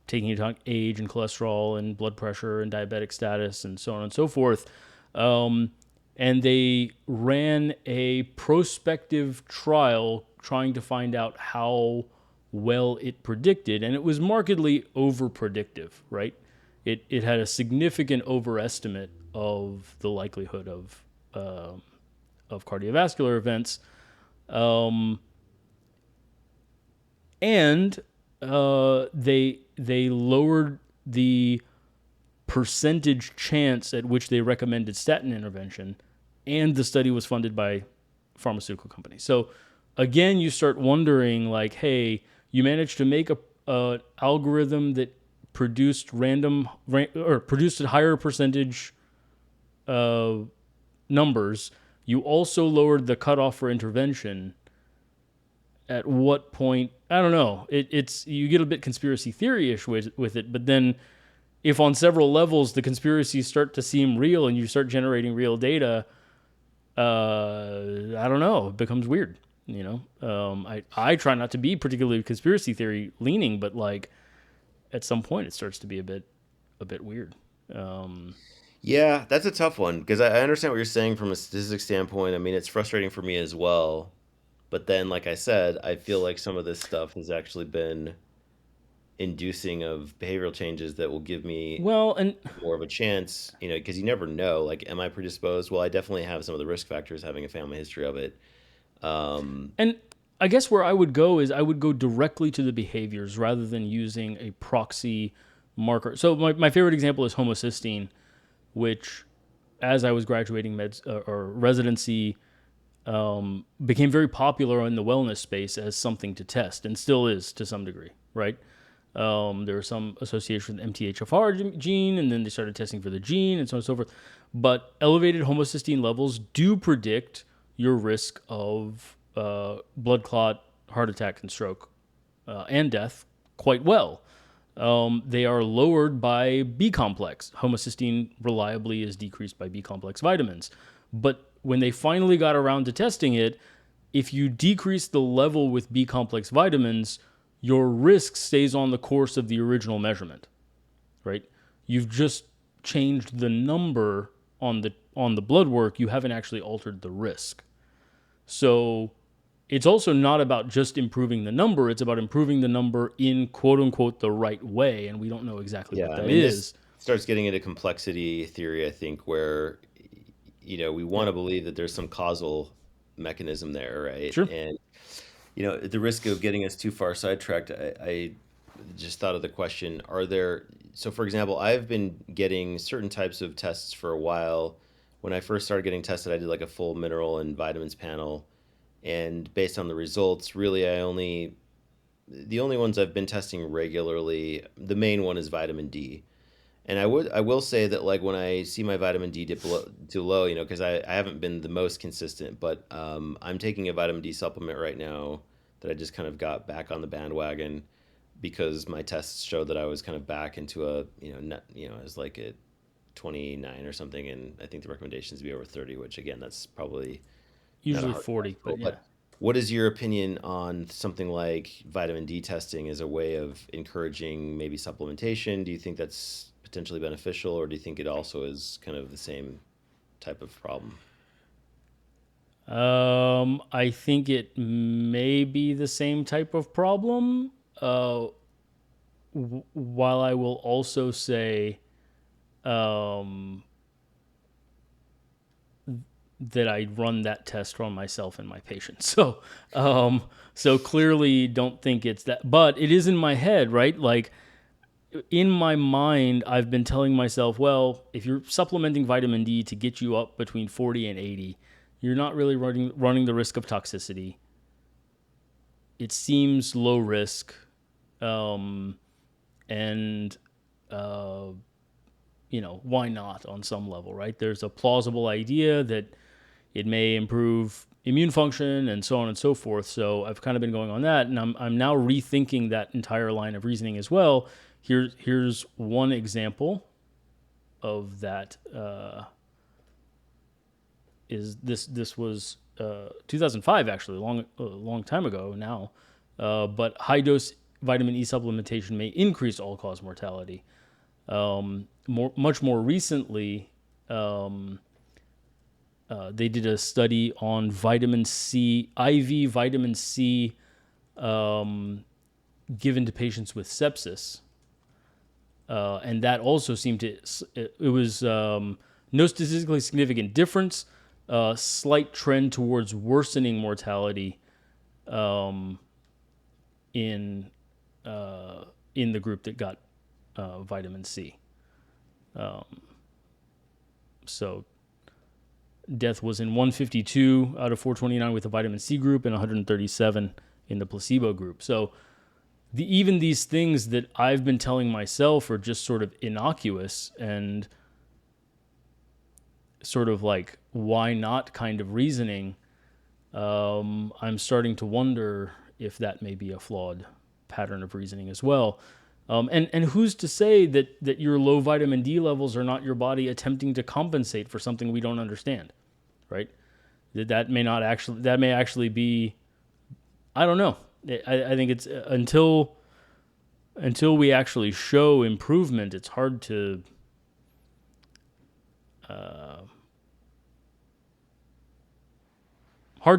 taking into account age and cholesterol and blood pressure and diabetic status and so on and so forth. Um, and they ran a prospective trial trying to find out how well it predicted, and it was markedly over predictive, right? It had a significant overestimate of the likelihood of cardiovascular events, um, and they lowered the percentage chance at which they recommended statin intervention, and the study was funded by pharmaceutical companies. So again, you start wondering like, hey, you managed to make a algorithm that produced or produced a higher percentage uh, numbers. You also lowered the cutoff for intervention. At what point? I don't know. It's you get a bit conspiracy theory-ish with it, but then if on several levels the conspiracies start to seem real and you start generating real data, I don't know, it becomes weird. I try not to be particularly conspiracy theory leaning, but like at some point it starts to be a bit weird. Um, Yeah, that's a tough one because I understand what you're saying from a statistics standpoint. I mean, it's frustrating for me as well. But then, like I said, I feel like some of this stuff has actually been inducing of behavioral changes that will give me well, and more of a chance, because you never know. Like, am I predisposed? Well, I definitely have some of the risk factors having a family history of it. Um, and I guess where I would go is I would go directly to the behaviors rather than using a proxy marker. So my favorite example is homocysteine, which as I was graduating or residency, became very popular in the wellness space as something to test, and still is to some degree, right? There was some association with MTHFR gene, and then they started testing for the gene, and so on and so forth. But elevated homocysteine levels do predict your risk of blood clot, heart attack, and stroke, and death quite well. They are lowered by B complex. Homocysteine reliably is decreased by B complex vitamins. But when they finally got around to testing it, if you decrease the level with B complex vitamins, your risk stays on the course of the original measurement, right? You've just changed the number on the blood work. You haven't actually altered the risk. So it's also not about just improving the number. It's about improving the number in quote unquote the right way. And we don't know exactly yeah, what I that mean, this is. starts getting into complexity theory, I think, where we want Yeah. to believe that there's some causal mechanism there, right? Sure. And at the risk of getting us too far sidetracked, I just thought of the question: Are there? So, for example, I've been getting certain types of tests for a while. When I first started getting tested, I did like a full mineral and vitamins panel, and based on the results, really, I only the only ones I've been testing regularly, the main one is vitamin D. And I will say that like when I see my vitamin D dip too low, because I haven't been the most consistent, but I'm taking a vitamin D supplement right now that I just kind of got back on the bandwagon because my tests showed that I was kind of back into a, net, as like a 29 or something, and I think the recommendations be over 30, which again, that's probably not a Usually hard 40, goal. but yeah. But what is your opinion on something like vitamin D testing as a way of encouraging maybe supplementation? Do you think that's potentially beneficial, or do you think it also is kind of the same type of problem? I think it may be the same type of problem. Uh, while I will also say um, that I run that test on myself and my patients. Um, so clearly don't think it's that, but it is in my head, right? Like in my mind, I've been telling myself, well, if you're supplementing vitamin D to get you up between 40 and 80, you're not really running the risk of toxicity. It seems low risk, um, and uh, why not on some level, right? There's a plausible idea that it may improve immune function and so on and so forth. So I've kind of been going on that, and I'm now rethinking that entire line of reasoning as well. Here's one example of that. Is this was 2005, actually, a long time ago now. But high dose vitamin E supplementation may increase all cause mortality. Much more recently, they did a study on vitamin C, IV vitamin C, given to patients with sepsis, and that also seemed to it was no statistically significant difference, slight trend towards worsening mortality in in the group that got vitamin C. So death was in 152 out of 429 with the vitamin C group and 137 in the placebo group. So even these things that I've been telling myself are just sort of innocuous and sort of like why not kind of reasoning, I'm starting to wonder if that may be a flawed pattern of reasoning as well. And who's to say that your low vitamin D levels are not your body attempting to compensate for something we don't understand, right? That may actually be, I don't know. I think it's until we actually show improvement, it's hard to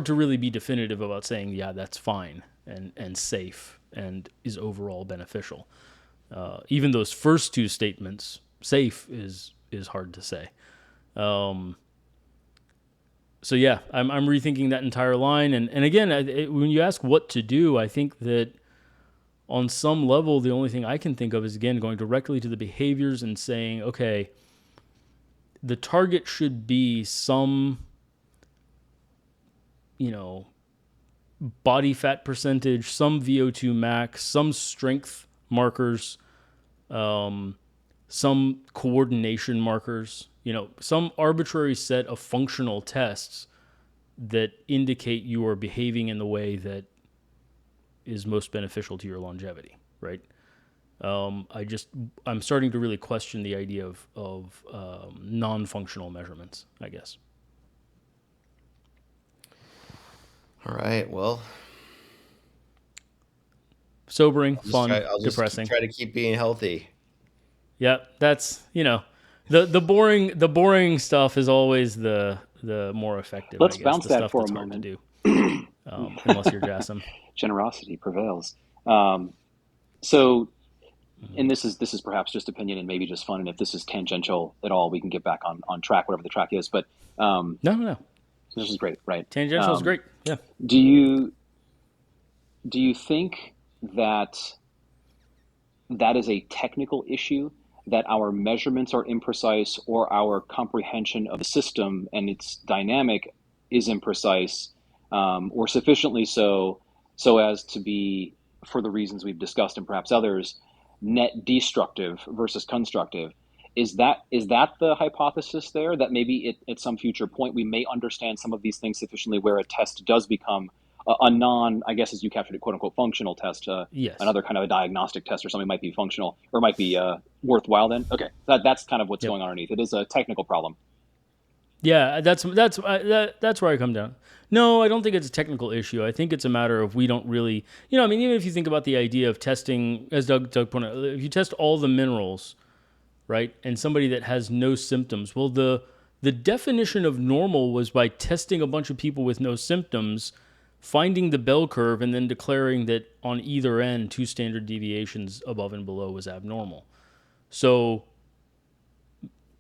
really be definitive about saying, yeah, that's fine and safe and is overall beneficial. Even those first two statements, safe is hard to say. So yeah, I'm rethinking that entire line. And again, when you ask what to do, I think that on some level, the only thing I can think of is, again, going directly to the behaviors and saying, okay, the target should be some, body fat percentage, some VO2 max, some strength markers, some coordination markers, some arbitrary set of functional tests that indicate you are behaving in the way that is most beneficial to your longevity, right? I'm starting to really question the idea of non-functional measurements, I guess. All right. Well, Sobering, fun, I'll just depressing. try to keep being healthy. Yeah, that's the boring stuff is always the more effective, I Let's guess. bounce The that stuff for a that's hard to moment. do, unless you're Jassem. Generosity prevails. So, and this is perhaps just opinion and maybe just fun. And if this is tangential at all, we can get back on track, whatever the track is. But No. this is great, right? Tangential is great. Yeah. Do you think that is a technical issue, that our measurements are imprecise, or our comprehension of the system and its dynamic is imprecise, or sufficiently so as to be for the reasons we've discussed and perhaps others, net destructive versus constructive. Is that the hypothesis there, that maybe at some future point we may understand some of these things sufficiently where a test does become a non, I guess as you captured it, quote unquote, functional test, Yes. another kind of a diagnostic test or something might be functional or might be worthwhile then? Okay, that's kind of what's Yep. going on underneath. It is a technical problem. Yeah, that's where I come down. No, I don't think it's a technical issue. I think it's a matter of we don't really, I mean, even if you think about the idea of testing, as Doug pointed out, if you test all the minerals, right, and somebody that has no symptoms, well, the definition of normal was by testing a bunch of people with no symptoms, finding the bell curve, and then declaring that on either end, 2 standard deviations above and below was abnormal. So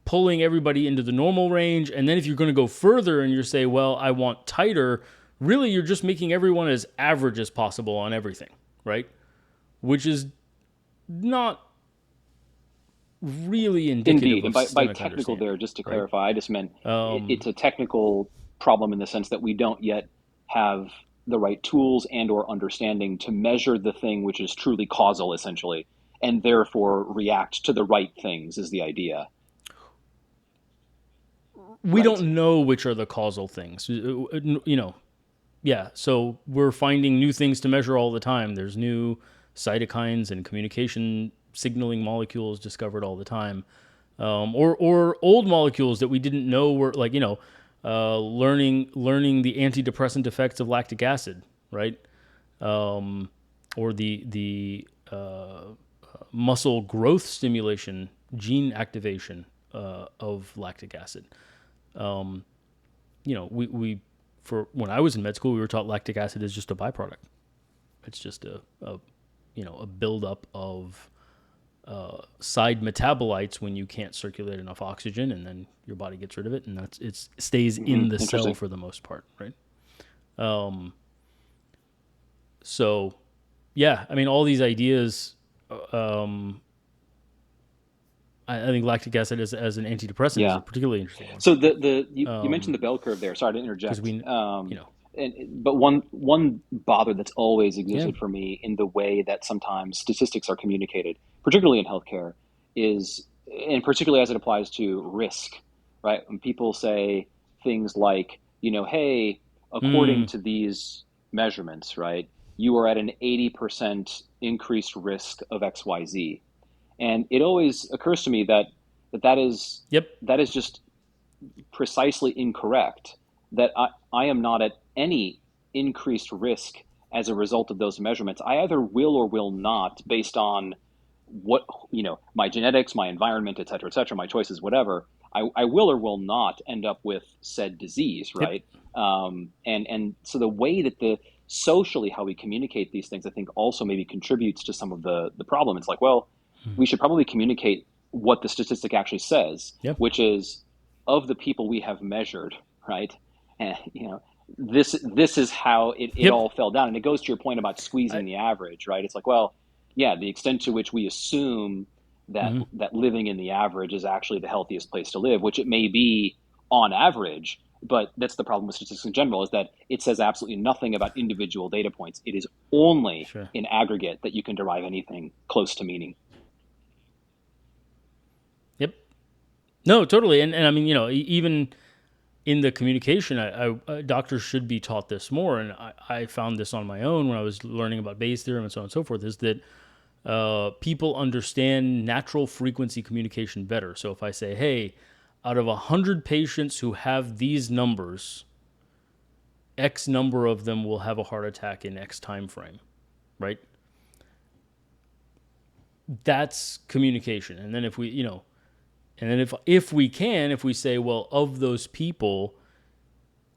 pulling everybody into the normal range. And then if you're going to go further and you say, well, I want tighter, really you're just making everyone as average as possible on everything, right? Which is not really indicative Indeed, and of by systemic technical understanding, there, just to right? clarify, I just meant it's a technical problem in the sense that we don't yet have the right tools and or understanding to measure the thing which is truly causal, essentially, and therefore react to the right things is the idea. We Right. don't know which are the causal things, Yeah, so we're finding new things to measure all the time. There's new cytokines and communication signaling molecules discovered all the time, or old molecules that we didn't know were like learning the antidepressant effects of lactic acid, right? Or the muscle growth stimulation gene activation of lactic acid. We for when I was in med school, we were taught lactic acid is just a byproduct. It's just a buildup of side metabolites when you can't circulate enough oxygen, and then your body gets rid of it, and it stays in the cell Interesting. for the most part, right? So, yeah, I mean, all these ideas. I think lactic acid as an antidepressant is a Yeah. particularly interesting one So you mentioned the bell curve there. Sorry to because interject. you know, But one bother that's always yeah, existed for me in the way that sometimes statistics are communicated, particularly in healthcare, is, and particularly as it applies to risk, right? When people say things like, hey, according mm, to these measurements, right, you are at an 80% increased risk of XYZ. And it always occurs to me that is yep, that is just precisely incorrect, that I am not at any increased risk as a result of those measurements. I either will or will not, based on what, my genetics, my environment, et cetera, my choices, whatever. I will or will not end up with said disease, yep, right? And so the way that the socially how we communicate these things, I think, also maybe contributes to some of the problem. It's like, well, we should probably communicate what the statistic actually says, yep, which is, of the people we have measured, right? And this is how it yep. all fell down. And it goes to your point about I, squeezing the average, right? It's like, well, yeah, the extent to which we assume mhm. that living in the average is actually the healthiest place to live, which it may be on average, but that's the problem with statistics in general, is that it says absolutely nothing about individual data points. It is only Sure. in aggregate that you can derive anything close to meaning. Yep. No, totally. And I mean, even in the communication, doctors should be taught this more. And I found this on my own when I was learning about Bayes' theorem and so on and so forth, is that people understand natural frequency communication better. So if I say, hey, out of 100 patients who have these numbers, X number of them will have a heart attack in X time frame, right? That's communication. And then if we can, if we say, well, of those people,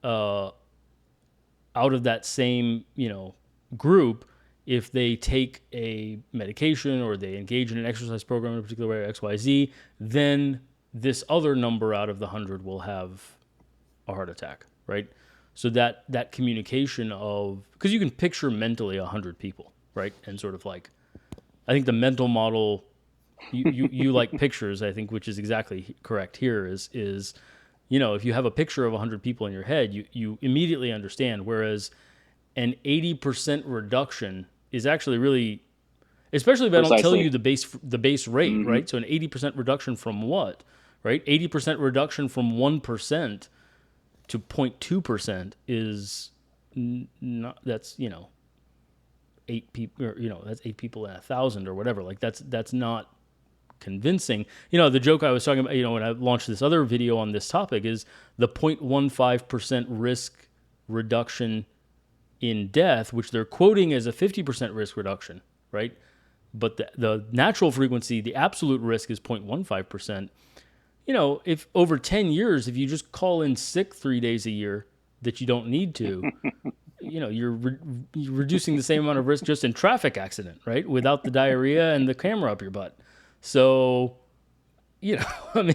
uh, out of that same group, if they take a medication or they engage in an exercise program in a particular way, XYZ, then this other number out of the 100 will have a heart attack, right? So that communication of, because you can picture mentally 100 people, right? And sort of like, I think the mental model, you like pictures, I think, which is exactly correct here, is if you have a picture of 100 people in your head, you immediately understand. Whereas an 80% reduction is actually really, especially if I don't tell you the base rate, right? So an 80% reduction from what, right? 80% reduction from 1% to 0.2% is not, that's, eight people, or, that's 8 people in 1,000 or whatever. Like that's not convincing. The joke I was talking about, when I launched this other video on this topic is the 0.15% risk reduction in death, which they're quoting as a 50% risk reduction, right? But the natural frequency, the absolute risk is 0.15%. If over 10 years, if you just call in sick 3 days a year that you don't need to, you're reducing the same amount of risk just in traffic accident, right? Without the diarrhea and the camera up your butt. So, for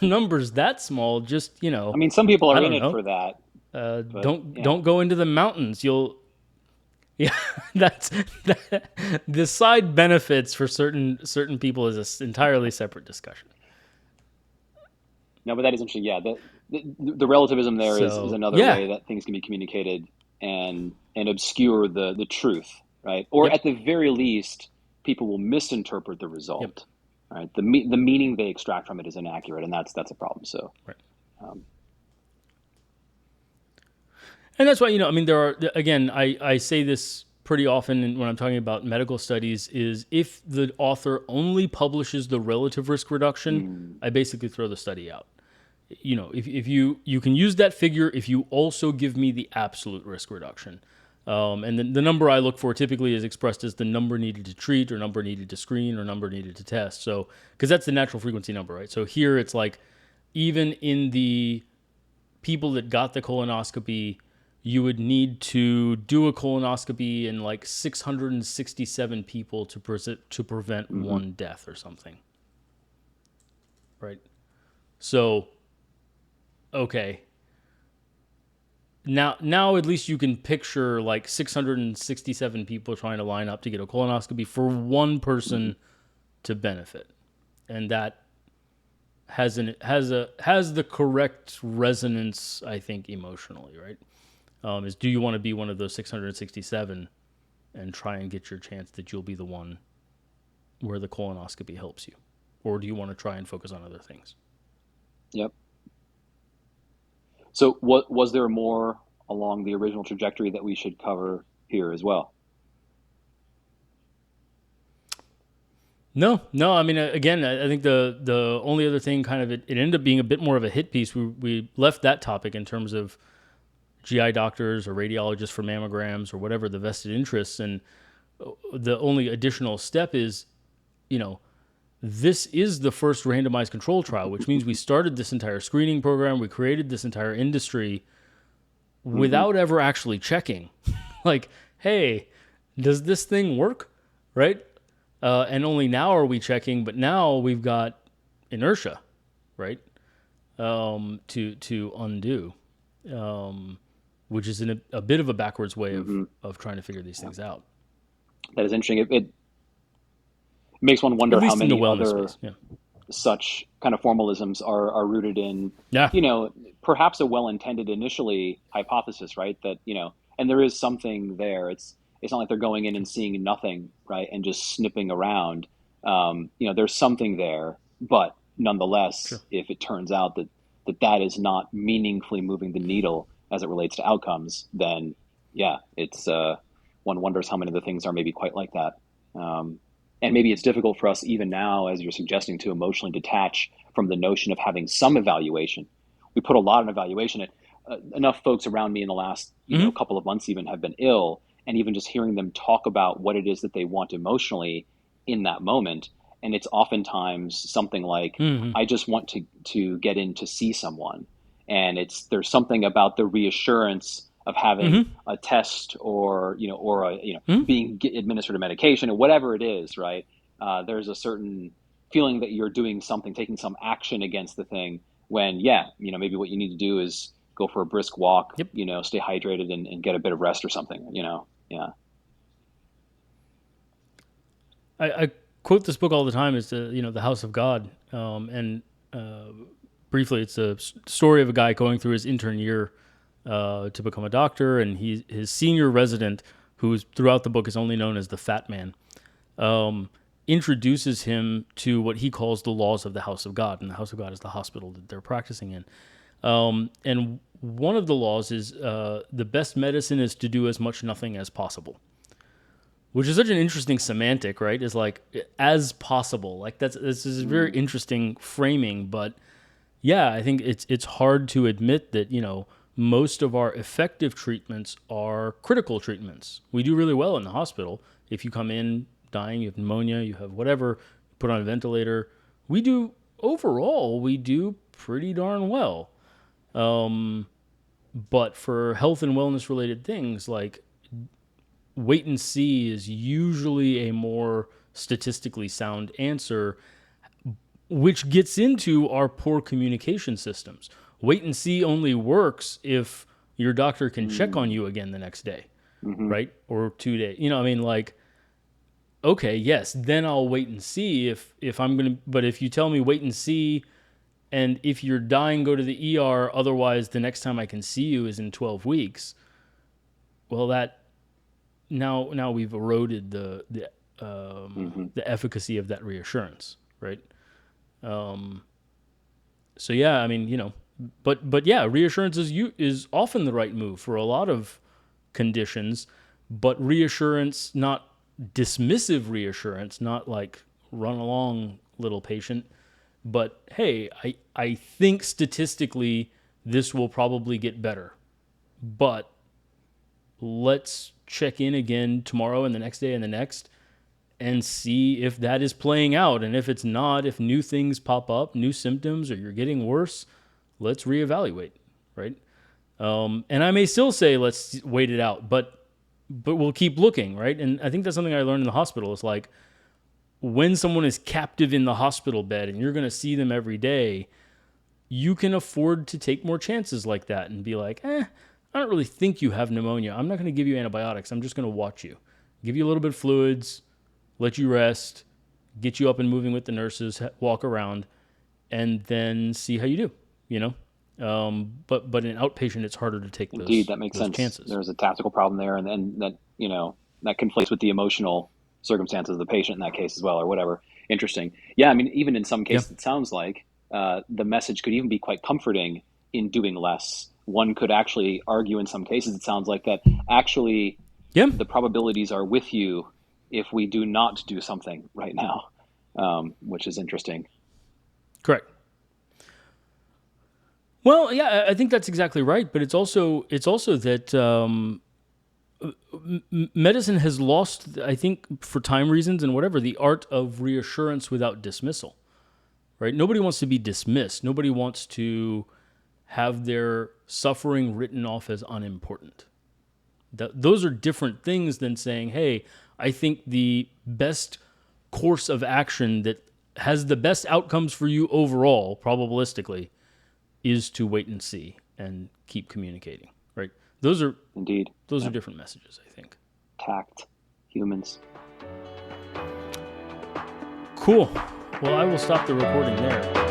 numbers that small, just, some people are in it for that. Don't go into the mountains. The side benefits for certain people is an entirely separate discussion. No, but that is interesting. Yeah, the relativism there is another way that things can be communicated and obscure the truth, right? Or at the very least, people will misinterpret the result, right? The meaning they extract from it is inaccurate, and that's a problem. So, right. And that's why, there are, again, I say this pretty often when I'm talking about medical studies, is if the author only publishes the relative risk reduction, I basically throw the study out. If you can use that figure if you also give me the absolute risk reduction. And the number I look for typically is expressed as the number needed to treat or number needed to screen or number needed to test. So, because that's the natural frequency number, right? So here it's like, even in the people that got the colonoscopy, you would need to do a colonoscopy in like 667 people to prevent one death or something. Right? So, okay. Now at least you can picture like 667 people trying to line up to get a colonoscopy for one person to benefit. And that has the correct resonance, I think, emotionally, right? Is, do you want to be one of those 667 and try and get your chance that you'll be the one where the colonoscopy helps you? Or do you want to try and focus on other things? Yep. So was there more along the original trajectory that we should cover here as well? No. I mean, again, I think the only other thing kind of, it ended up being a bit more of a hit piece. We left that topic in terms of GI doctors or radiologists for mammograms or whatever the vested interests. And the only additional step is, this is the first randomized control trial, which means we started this entire screening program. We created this entire industry without ever actually checking. Like, hey, does this thing work? Right? And only now are we checking, but now we've got inertia, right? To undo. Which is in a bit of a backwards way of trying to figure these things out. That is interesting. It makes one wonder how many other such kind of formalisms are rooted in, perhaps a well-intended initially hypothesis, right? That, and there is something there. It's not like they're going in and seeing nothing, right? And just snipping around. There's something there, but nonetheless, if it turns out that is not meaningfully moving the needle as it relates to outcomes, then it's one wonders how many of the things are maybe quite like that. And maybe it's difficult for us even now, as you're suggesting, to emotionally detach from the notion of having some evaluation. We put a lot of evaluation. Enough folks around me in the last couple of months even have been ill, and even just hearing them talk about what it is that they want emotionally in that moment. And it's oftentimes something like, I just want to get in to see someone. And there's something about the reassurance of having a test or being administered a medication or whatever it is, right? There's a certain feeling that you're doing something, taking some action against the thing when, maybe what you need to do is go for a brisk walk, stay hydrated and get a bit of rest or something, I quote this book all the time. It's The House of God. Briefly, it's a story of a guy going through his intern year to become a doctor, and his senior resident who's throughout the book is only known as the Fat Man, introduces him to what he calls the laws of the House of God, and the House of God is the hospital that they're practicing in. And one of the laws is the best medicine is to do as much nothing as possible, which is such an interesting semantic, right? Is like as possible. Like this is a very interesting framing, but yeah, I think it's hard to admit that, most of our effective treatments are critical treatments. We do really well in the hospital. If you come in dying, you have pneumonia, you have whatever, put on a ventilator, we do pretty darn well. But for health and wellness related things, like wait and see is usually a more statistically sound answer, which gets into our poor communication systems. Wait and see only works if your doctor can check on you again the next day, right? Or 2 days. Okay, yes, then I'll wait and see if I'm going to, but if you tell me wait and see, and if you're dying, go to the ER, otherwise the next time I can see you is in 12 weeks, well, that, now we've eroded the efficacy of that reassurance, right? So yeah, I mean, but yeah, reassurance is often the right move for a lot of conditions, but reassurance, not dismissive reassurance, not like run along little patient, but hey, I think statistically this will probably get better, but let's check in again tomorrow and the next day and the next and see if that is playing out. And if it's not, if new things pop up, new symptoms, or you're getting worse, let's reevaluate, right? And I may still say, let's wait it out, but we'll keep looking, right? And I think that's something I learned in the hospital. It's like when someone is captive in the hospital bed and you're going to see them every day, you can afford to take more chances like that and be like, I don't really think you have pneumonia. I'm not going to give you antibiotics. I'm just going to watch you, give you a little bit of fluids, let you rest, get you up and moving with the nurses, walk around, and then see how you do, But in outpatient, it's harder to take Indeed, that makes sense. chances. There's a tactical problem there, and then that, that conflicts with the emotional circumstances of the patient in that case as well, or whatever. Interesting. Yeah, I mean, even in some cases, It sounds like the message could even be quite comforting in doing less. One could actually argue in some cases, it sounds like that actually the probabilities are with you if we do not do something right now, which is interesting. Correct. Well, yeah, I think that's exactly right. But it's also that medicine has lost, I think, for time reasons and whatever, the art of reassurance without dismissal. Right? Nobody wants to be dismissed. Nobody wants to have their suffering written off as unimportant. Those are different things than saying, hey, I think the best course of action that has the best outcomes for you overall, probabilistically, is to wait and see and keep communicating, right? Those are different messages, I think. Tact, humans. Cool. Well, I will stop the recording there.